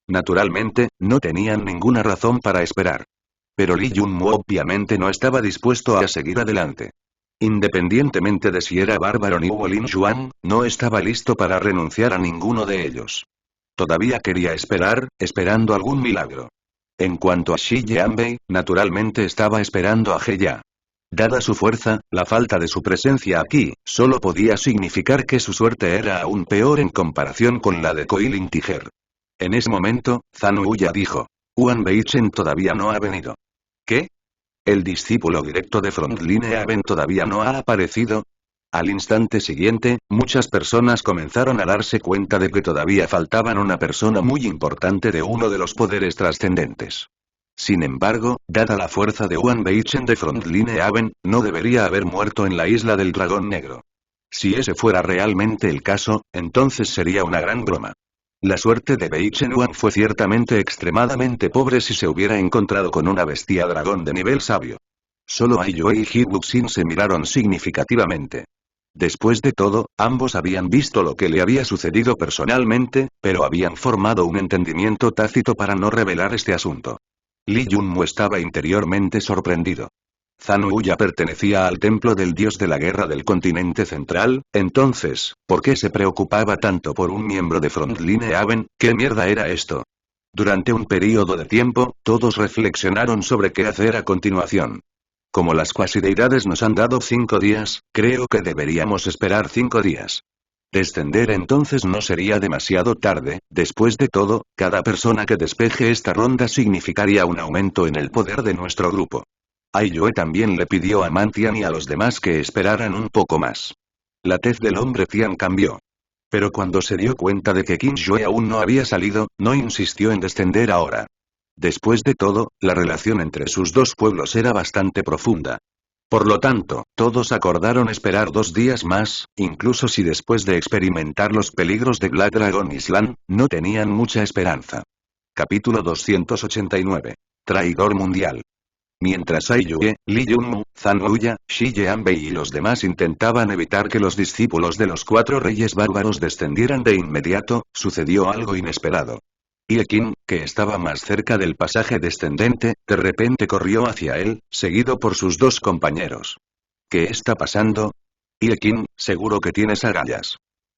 Naturalmente, no tenían ninguna razón para esperar. Pero Li Yunmu obviamente no estaba dispuesto a seguir adelante. Independientemente de si era bárbaro ni o Lin Xuan, no estaba listo para renunciar a ninguno de ellos. Todavía quería esperar, esperando algún milagro. En cuanto a Shi Jianbei, naturalmente estaba esperando a Heya. Dada su fuerza, la falta de su presencia aquí, solo podía significar que su suerte era aún peor en comparación con la de Lin Tiger. En ese momento, Zhang Huya dijo. Huan Beichen todavía no ha venido. ¿Qué? ¿El discípulo directo de Frontline Haven todavía no ha aparecido? Al instante siguiente, muchas personas comenzaron a darse cuenta de que todavía faltaban una persona muy importante de uno de los poderes trascendentes. Sin embargo, dada la fuerza de Huan Beichen de Frontline Haven, no debería haber muerto en la isla del dragón negro. Si ese fuera realmente el caso, entonces sería una gran broma. La suerte de Beichen Huan fue ciertamente extremadamente pobre si se hubiera encontrado con una bestia dragón de nivel sabio. Solo Aiyue y Hibuxin se miraron significativamente. Después de todo, ambos habían visto lo que le había sucedido personalmente, pero habían formado un entendimiento tácito para no revelar este asunto. Li Yunmu estaba interiormente sorprendido. Zhang Huya pertenecía al templo del dios de la guerra del continente central, entonces, ¿por qué se preocupaba tanto por un miembro de Frontline Haven? ¿Qué mierda era esto? Durante un período de tiempo, todos reflexionaron sobre qué hacer a continuación. Como las cuasideidades nos han dado 5 días, creo que deberíamos esperar 5 días. Descender entonces no sería demasiado tarde, después de todo, cada persona que despeje esta ronda significaría un aumento en el poder de nuestro grupo. Aiyue también le pidió a Mantian y a los demás que esperaran un poco más. La tez del hombre Tian cambió. Pero cuando se dio cuenta de que Qin Yue aún no había salido, no insistió en descender ahora. Después de todo, la relación entre sus dos pueblos era bastante profunda. Por lo tanto, todos acordaron esperar 2 días más, incluso si después de experimentar los peligros de Black Dragon Island, no tenían mucha esperanza. Capítulo 289. Traidor mundial. Mientras Aiyue, Li Yunmu, Zhang Huya, Shi Jianbei y los demás intentaban evitar que los discípulos de los 4 reyes bárbaros descendieran de inmediato, sucedió algo inesperado. Ye Qin, que estaba más cerca del pasaje descendente, de repente corrió hacia él, seguido por sus 2 compañeros. ¿Qué está pasando? Ye Qin, seguro que tienes agallas.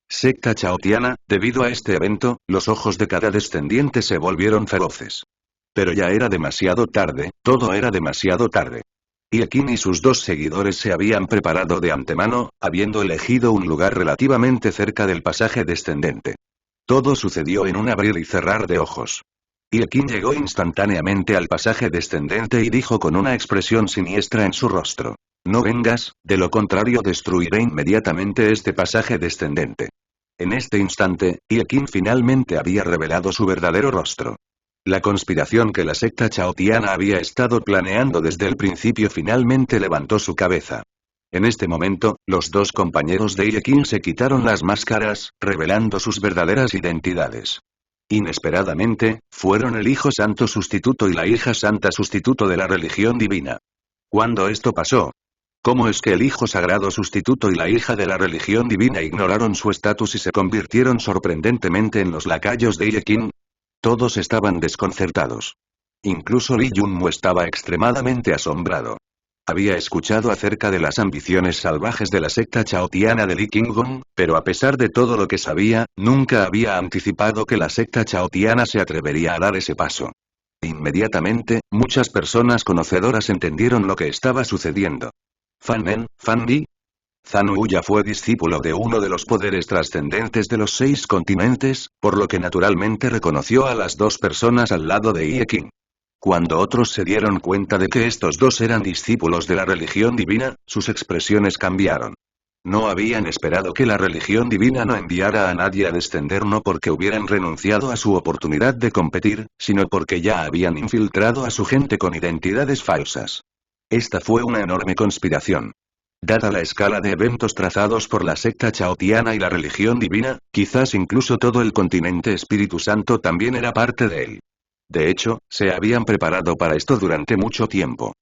Secta Chaotiana, debido a este evento, los ojos de cada descendiente se volvieron feroces. Pero ya era demasiado tarde, todo era demasiado tarde. Ye Qin y sus 2 seguidores se habían preparado de antemano, habiendo elegido un lugar relativamente cerca del pasaje descendente. Todo sucedió en un abrir y cerrar de ojos. Ye Qin llegó instantáneamente al pasaje descendente y dijo con una expresión siniestra en su rostro. No vengas, de lo contrario destruiré inmediatamente este pasaje descendente. En este instante, Ye Qin finalmente había revelado su verdadero rostro. La conspiración que la secta Chaotiana había estado planeando desde el principio finalmente levantó su cabeza. En este momento, los 2 compañeros de Ye Qin se quitaron las máscaras, revelando sus verdaderas identidades. Inesperadamente, fueron el hijo santo sustituto y la hija santa sustituto de la religión divina. ¿Cuándo esto pasó? ¿Cómo es que el hijo sagrado sustituto y la hija de la religión divina ignoraron su estatus y se convirtieron sorprendentemente en los lacayos de Iekin? Todos estaban desconcertados. Incluso Lee Junmu estaba extremadamente asombrado. Había escuchado acerca de las ambiciones salvajes de la secta chaotiana de Lee King-gon, pero a pesar de todo lo que sabía, nunca había anticipado que la secta chaotiana se atrevería a dar ese paso. Inmediatamente, muchas personas conocedoras entendieron lo que estaba sucediendo. Fan En, Fan Yi. Zhang Huya fue discípulo de uno de los poderes trascendentes de los 6 continentes, por lo que naturalmente reconoció a las dos personas al lado de Iekin. Cuando otros se dieron cuenta de que estos dos eran discípulos de la religión divina, sus expresiones cambiaron. No habían esperado que la religión divina no enviara a nadie a descender no porque hubieran renunciado a su oportunidad de competir, sino porque ya habían infiltrado a su gente con identidades falsas. Esta fue una enorme conspiración. Dada la escala de eventos trazados por la secta chaotiana y la religión divina, quizás incluso todo el continente Espíritu Santo también era parte de él. De hecho, se habían preparado para esto durante mucho tiempo.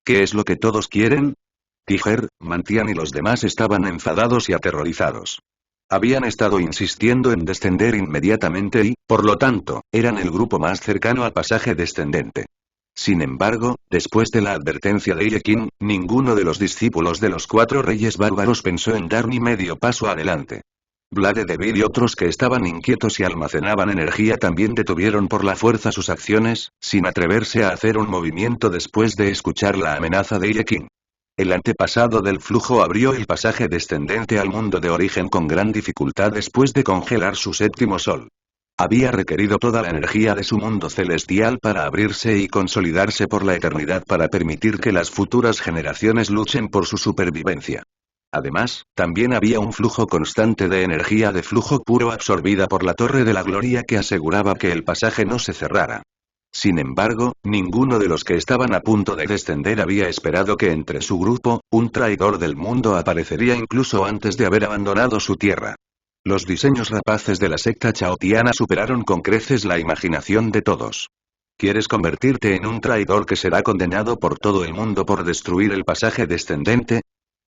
¿Qué es lo que todos quieren? Tiger, Mantian y los demás estaban enfadados y aterrorizados. Habían estado insistiendo en descender inmediatamente y, por lo tanto, eran el grupo más cercano al pasaje descendente. Sin embargo, después de la advertencia de Iekin, ninguno de los discípulos de los 4 reyes bárbaros pensó en dar ni medio paso adelante. Blade Devil y otros que estaban inquietos y almacenaban energía también detuvieron por la fuerza sus acciones, sin atreverse a hacer un movimiento después de escuchar la amenaza de Iekin. El antepasado del flujo abrió el pasaje descendente al mundo de origen con gran dificultad después de congelar su séptimo sol. Había requerido toda la energía de su mundo celestial para abrirse y consolidarse por la eternidad para permitir que las futuras generaciones luchen por su supervivencia. Además, también había un flujo constante de energía de flujo puro absorbida por la Torre de la Gloria que aseguraba que el pasaje no se cerrara. Sin embargo, ninguno de los que estaban a punto de descender había esperado que entre su grupo, un traidor del mundo aparecería incluso antes de haber abandonado su tierra. Los diseños rapaces de la secta chaotiana superaron con creces la imaginación de todos. ¿Quieres convertirte en un traidor que será condenado por todo el mundo por destruir el pasaje descendente?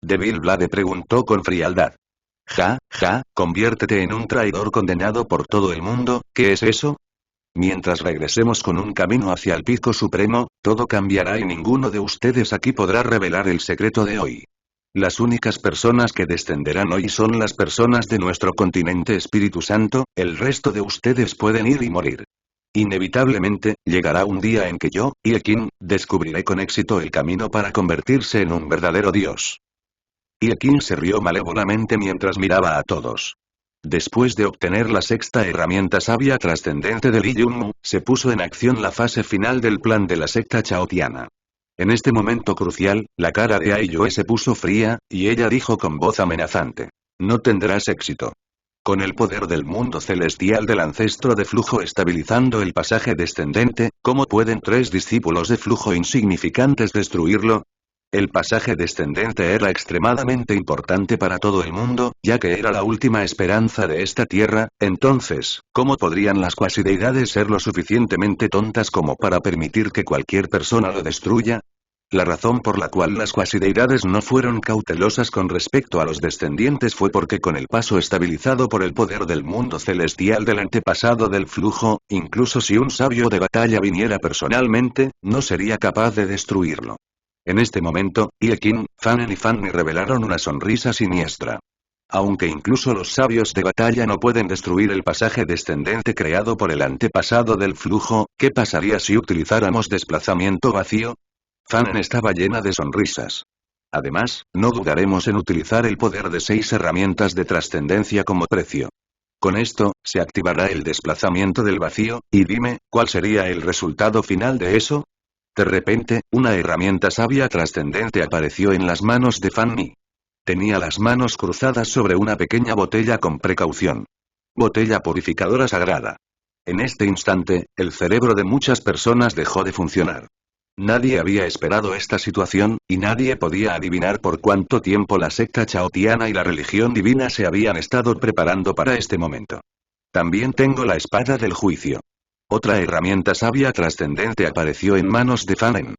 Devil Blade preguntó con frialdad. Ja, conviértete en un traidor condenado por todo el mundo, ¿qué es eso? Mientras regresemos con un camino hacia el pico supremo, todo cambiará y ninguno de ustedes aquí podrá revelar el secreto de hoy. Las únicas personas que descenderán hoy son las personas de nuestro continente Espíritu Santo, el resto de ustedes pueden ir y morir. Inevitablemente, llegará un día en que yo, Iekin, descubriré con éxito el camino para convertirse en un verdadero dios. Iekin se rió malévolamente mientras miraba a todos. Después de obtener la sexta herramienta sabia trascendente de Lee Junmu, se puso en acción la fase final del plan de la secta chaotiana. En este momento crucial, la cara de Aiyue se puso fría, y ella dijo con voz amenazante. No tendrás éxito. Con el poder del mundo celestial del ancestro de flujo estabilizando el pasaje descendente, ¿cómo pueden 3 discípulos de flujo insignificantes destruirlo? El pasaje descendente era extremadamente importante para todo el mundo, ya que era la última esperanza de esta tierra, entonces, ¿cómo podrían las cuasideidades ser lo suficientemente tontas como para permitir que cualquier persona lo destruya? La razón por la cual las cuasideidades no fueron cautelosas con respecto a los descendientes fue porque con el paso estabilizado por el poder del mundo celestial del antepasado del flujo, incluso si un sabio de batalla viniera personalmente, no sería capaz de destruirlo. En este momento, Iekin, Fanen y Fanny revelaron una sonrisa siniestra. Aunque incluso los sabios de batalla no pueden destruir el pasaje descendente creado por el antepasado del flujo, ¿qué pasaría si utilizáramos desplazamiento vacío? Fanen estaba llena de sonrisas. Además, no dudaremos en utilizar el poder de 6 herramientas de trascendencia como precio. Con esto, se activará el desplazamiento del vacío, y dime, ¿cuál sería el resultado final de eso? De repente, una herramienta sabia trascendente apareció en las manos de Fanny. Tenía las manos cruzadas sobre una pequeña botella con precaución. Botella purificadora sagrada. En este instante, el cerebro de muchas personas dejó de funcionar. Nadie había esperado esta situación, y nadie podía adivinar por cuánto tiempo la secta chaotiana y la religión divina se habían estado preparando para este momento. También tengo la espada del juicio. Otra herramienta sabia trascendente apareció en manos de Fanen.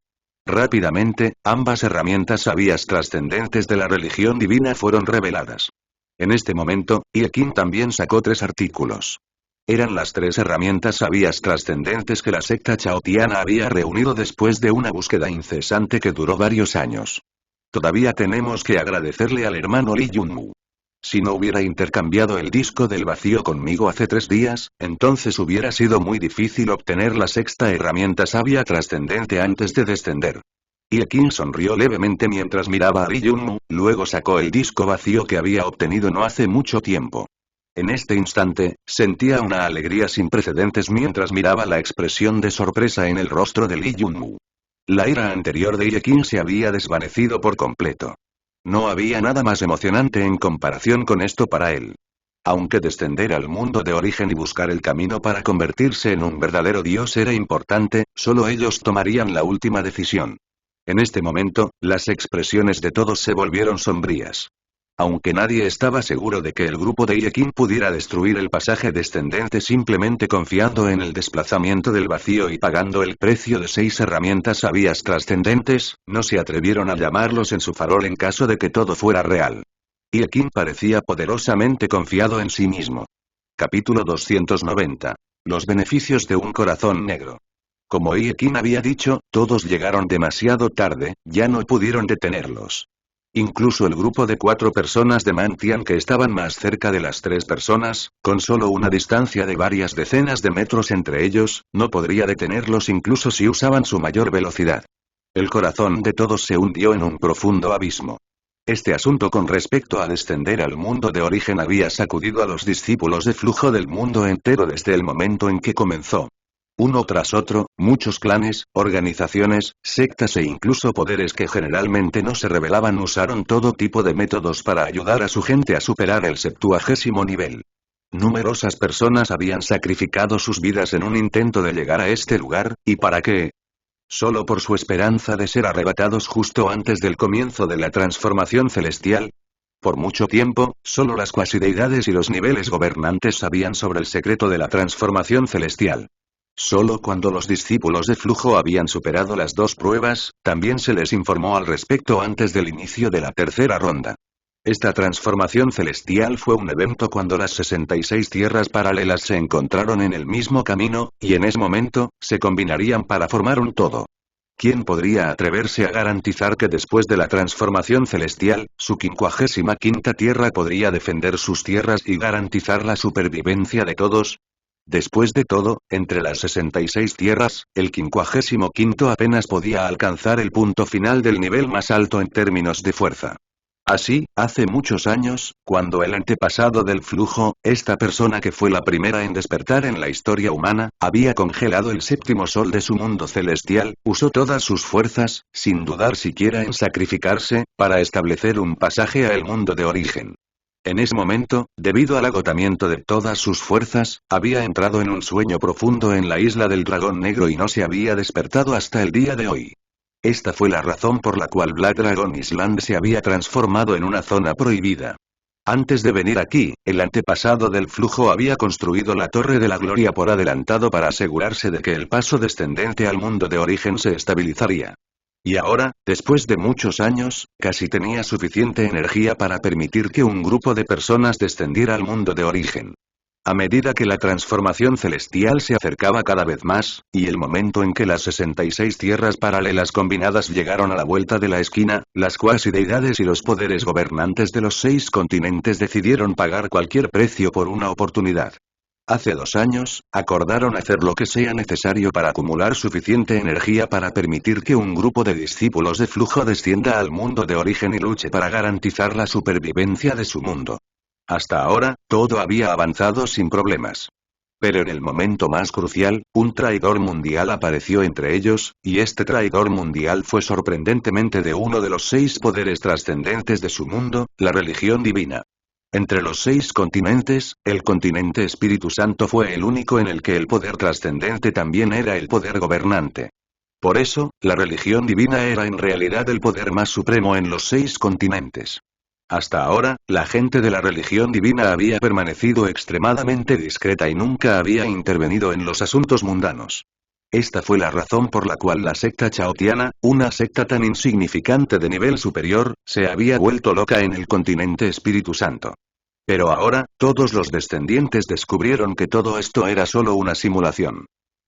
Rápidamente, ambas herramientas sabias trascendentes de la religión divina fueron reveladas. En este momento, Iekin también sacó 3 artículos. Eran las 3 herramientas sabias trascendentes que la secta chaotiana había reunido después de una búsqueda incesante que duró varios años. Todavía tenemos que agradecerle al hermano Lee Junmu. Si no hubiera intercambiado el disco del vacío conmigo hace 3 días, entonces hubiera sido muy difícil obtener la 6ª herramienta sabia trascendente antes de descender. Iekin sonrió levemente mientras miraba a Lee Junmu, luego sacó el disco vacío que había obtenido no hace mucho tiempo. En este instante, sentía una alegría sin precedentes mientras miraba la expresión de sorpresa en el rostro de Lee Junmu. La ira anterior de Iekin se había desvanecido por completo. No había nada más emocionante en comparación con esto para él. Aunque descender al mundo de origen y buscar el camino para convertirse en un verdadero dios era importante, solo ellos tomarían la última decisión. En este momento, las expresiones de todos se volvieron sombrías. Aunque nadie estaba seguro de que el grupo de Iekin pudiera destruir el pasaje descendente simplemente confiando en el desplazamiento del vacío y pagando el precio de 6 herramientas sabias trascendentes, no se atrevieron a llamarlos en su farol en caso de que todo fuera real. Iekin parecía poderosamente confiado en sí mismo. Capítulo 290. Los beneficios de un corazón negro. Como Iekin había dicho, todos llegaron demasiado tarde, ya no pudieron detenerlos. Incluso el grupo de 4 personas de Mantian que estaban más cerca de las 3 personas, con solo una distancia de varias decenas de metros entre ellos, no podría detenerlos incluso si usaban su mayor velocidad. El corazón de todos se hundió en un profundo abismo. Este asunto con respecto a descender al mundo de origen había sacudido a los discípulos de flujo del mundo entero desde el momento en que comenzó. Uno tras otro, muchos clanes, organizaciones, sectas e incluso poderes que generalmente no se revelaban usaron todo tipo de métodos para ayudar a su gente a superar el 70º nivel. Numerosas personas habían sacrificado sus vidas en un intento de llegar a este lugar, ¿y para qué? Solo por su esperanza de ser arrebatados justo antes del comienzo de la transformación celestial. Por mucho tiempo, solo las cuasideidades y los niveles gobernantes sabían sobre el secreto de la transformación celestial. Solo cuando los discípulos de flujo habían superado las 2 pruebas, también se les informó al respecto antes del inicio de la 3ª ronda. Esta transformación celestial fue un evento cuando las 66 tierras paralelas se encontraron en el mismo camino, y en ese momento, se combinarían para formar un todo. ¿Quién podría atreverse a garantizar que después de la transformación celestial, su 55ª tierra podría defender sus tierras y garantizar la supervivencia de todos? Después de todo, entre las 66 tierras, el 55º apenas podía alcanzar el punto final del nivel más alto en términos de fuerza. Así, hace muchos años, cuando el antepasado del flujo, esta persona que fue la primera en despertar en la historia humana, había congelado el 7º sol de su mundo celestial, usó todas sus fuerzas, sin dudar siquiera en sacrificarse, para establecer un pasaje a el mundo de origen. En ese momento, debido al agotamiento de todas sus fuerzas, había entrado en un sueño profundo en la isla del dragón negro y no se había despertado hasta el día de hoy. Esta fue la razón por la cual Black Dragon Island se había transformado en una zona prohibida. Antes de venir aquí, el antepasado del flujo había construido la Torre de la Gloria por adelantado para asegurarse de que el paso descendente al mundo de origen se estabilizaría. Y ahora, después de muchos años, casi tenía suficiente energía para permitir que un grupo de personas descendiera al mundo de origen. A medida que la transformación celestial se acercaba cada vez más, y el momento en que las 66 tierras paralelas combinadas llegaron a la vuelta de la esquina, las cuasideidades y los poderes gobernantes de los 6 continentes decidieron pagar cualquier precio por una oportunidad. Hace 2 años, acordaron hacer lo que sea necesario para acumular suficiente energía para permitir que un grupo de discípulos de flujo descienda al mundo de origen y luche para garantizar la supervivencia de su mundo. Hasta ahora, todo había avanzado sin problemas. Pero en el momento más crucial, un traidor mundial apareció entre ellos, y este traidor mundial fue sorprendentemente de uno de los 6 poderes trascendentes de su mundo, la religión divina. Entre los 6 continentes, el continente Espíritu Santo fue el único en el que el poder trascendente también era el poder gobernante. Por eso, la religión divina era en realidad el poder más supremo en los 6 continentes. Hasta ahora, la gente de la religión divina había permanecido extremadamente discreta y nunca había intervenido en los asuntos mundanos. Esta fue la razón por la cual la secta chaotiana, una secta tan insignificante de nivel superior, se había vuelto loca en el continente Espíritu Santo. Pero ahora, todos los descendientes descubrieron que todo esto era solo una simulación.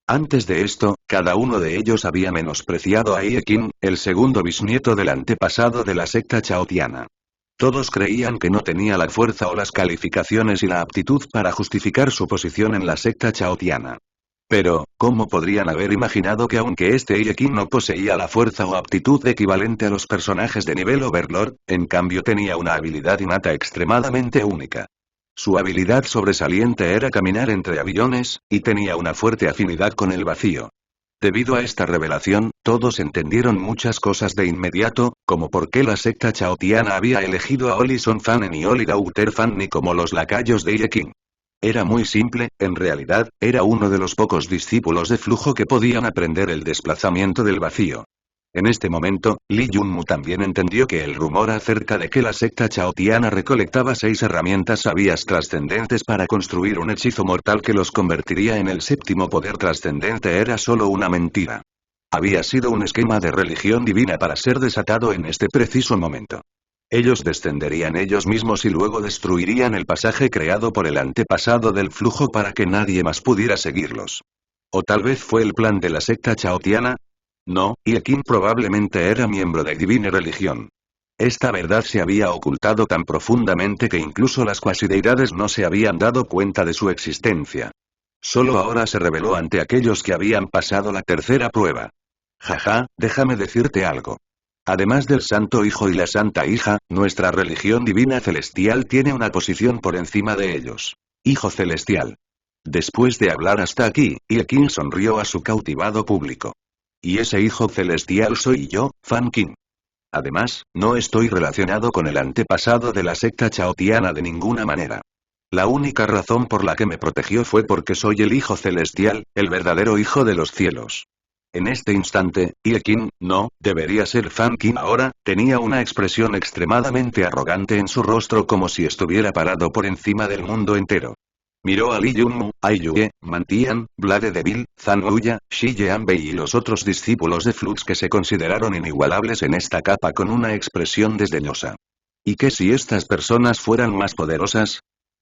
Antes de esto, cada uno de ellos había menospreciado a Iekin, el segundo bisnieto del antepasado de la secta chaotiana. Todos creían que no tenía la fuerza o las calificaciones y la aptitud para justificar su posición en la secta chaotiana. Pero, ¿cómo podrían haber imaginado que aunque este Iekin no poseía la fuerza o aptitud equivalente a los personajes de nivel Overlord, en cambio tenía una habilidad innata extremadamente única? Su habilidad sobresaliente era caminar entre aviones, y tenía una fuerte afinidad con el vacío. Debido a esta revelación, todos entendieron muchas cosas de inmediato, como por qué la secta chaotiana había elegido a Olison Fanen y Oli Daughter Fanny como los lacayos de Iekin. Era muy simple, en realidad, era uno de los pocos discípulos de flujo que podían aprender el desplazamiento del vacío. En este momento, Li Yunmu también entendió que el rumor acerca de que la secta chaotiana recolectaba 6 herramientas sabias trascendentes para construir un hechizo mortal que los convertiría en el séptimo poder trascendente era solo una mentira. Había sido un esquema de religión divina para ser desatado en este preciso momento. Ellos descenderían ellos mismos y luego destruirían el pasaje creado por el antepasado del flujo para que nadie más pudiera seguirlos. ¿O tal vez fue el plan de la secta chaotiana? No, Iekin probablemente era miembro de Divine Religión. Esta verdad se había ocultado tan profundamente que incluso las cuasideidades no se habían dado cuenta de su existencia. Solo ahora se reveló ante aquellos que habían pasado la tercera prueba. Jaja, déjame decirte algo. Además del Santo Hijo y la Santa Hija, nuestra religión divina celestial tiene una posición por encima de ellos. Hijo celestial. Después de hablar hasta aquí, Iekin sonrió a su cautivado público. Y ese hijo celestial soy yo, Fan Qin. Además, no estoy relacionado con el antepasado de la secta chaotiana de ninguna manera. La única razón por la que me protegió fue porque soy el hijo celestial, el verdadero hijo de los cielos. En este instante, Iekin, no, debería ser Fan Qin ahora, tenía una expresión extremadamente arrogante en su rostro como si estuviera parado por encima del mundo entero. Miró a Li Yunmu, Ai Yue, Mantian, Blade Devil, Zhang Huya, Shi Jianbei y los otros discípulos de Flux que se consideraron inigualables en esta capa con una expresión desdeñosa. ¿Y qué si estas personas fueran más poderosas?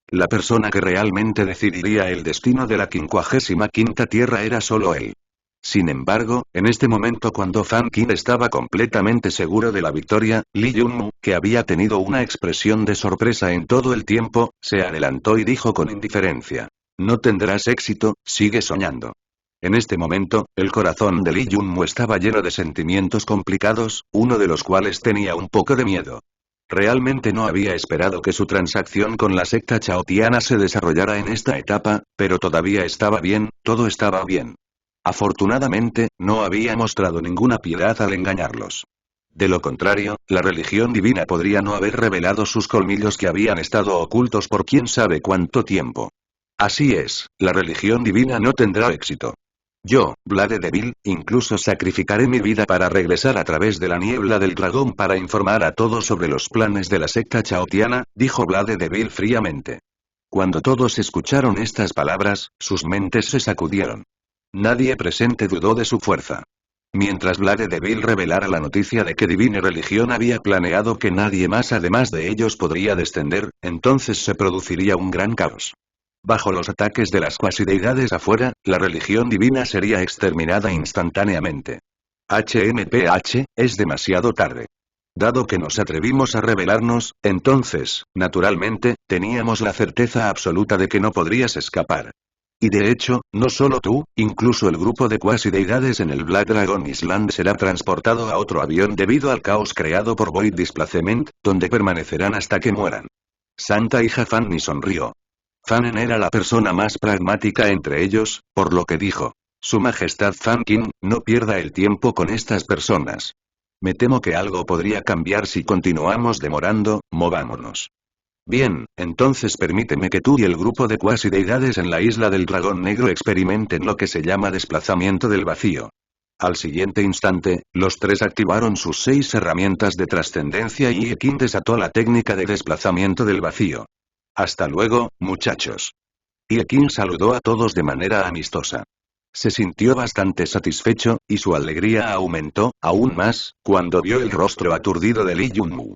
La persona que realmente decidiría el destino de la 55ª Tierra era solo él. Sin embargo, en este momento cuando Fan Qin estaba completamente seguro de la victoria, Li Yunmu, que había tenido una expresión de sorpresa en todo el tiempo, se adelantó y dijo con indiferencia. No tendrás éxito, sigue soñando. En este momento, el corazón de Li Yunmu estaba lleno de sentimientos complicados, uno de los cuales tenía un poco de miedo. Realmente no había esperado que su transacción con la secta chaotiana se desarrollara en esta etapa, pero todavía estaba bien, todo estaba bien. Afortunadamente, no había mostrado ninguna piedad al engañarlos. De lo contrario, la religión divina podría no haber revelado sus colmillos que habían estado ocultos por quién sabe cuánto tiempo. Así es, la religión divina no tendrá éxito. Yo, Blade Devil, incluso sacrificaré mi vida para regresar a través de la niebla del dragón para informar a todos sobre los planes de la secta chaotiana, dijo Blade Devil fríamente. Cuando todos escucharon estas palabras, sus mentes se sacudieron. Nadie presente dudó de su fuerza. Mientras Blade Devil revelara la noticia de que Divine Religión había planeado que nadie más además de ellos podría descender, entonces se produciría un gran caos. Bajo los ataques de las cuasideidades afuera, la religión divina sería exterminada instantáneamente. HMPH, es demasiado tarde. Dado que nos atrevimos a rebelarnos, entonces, naturalmente, teníamos la certeza absoluta de que no podrías escapar. Y de hecho, no solo tú, incluso el grupo de cuasideidades en el Black Dragon Island será transportado a otro avión debido al caos creado por Void Displacement, donde permanecerán hasta que mueran. Santa Hija Fanny sonrió. Fanen era la persona más pragmática entre ellos, por lo que dijo. Su Majestad Fan Qin, no pierda el tiempo con estas personas. Me temo que algo podría cambiar si continuamos demorando, movámonos. Bien, entonces permíteme que tú y el grupo de cuasideidades en la isla del dragón negro experimenten lo que se llama desplazamiento del vacío. Al siguiente instante, los tres activaron sus 6 herramientas de trascendencia y Ekin desató la técnica de desplazamiento del vacío. Hasta luego, muchachos. Ekin saludó a todos de manera amistosa. Se sintió bastante satisfecho, y su alegría aumentó, aún más, cuando vio el rostro aturdido de Lee Junmu.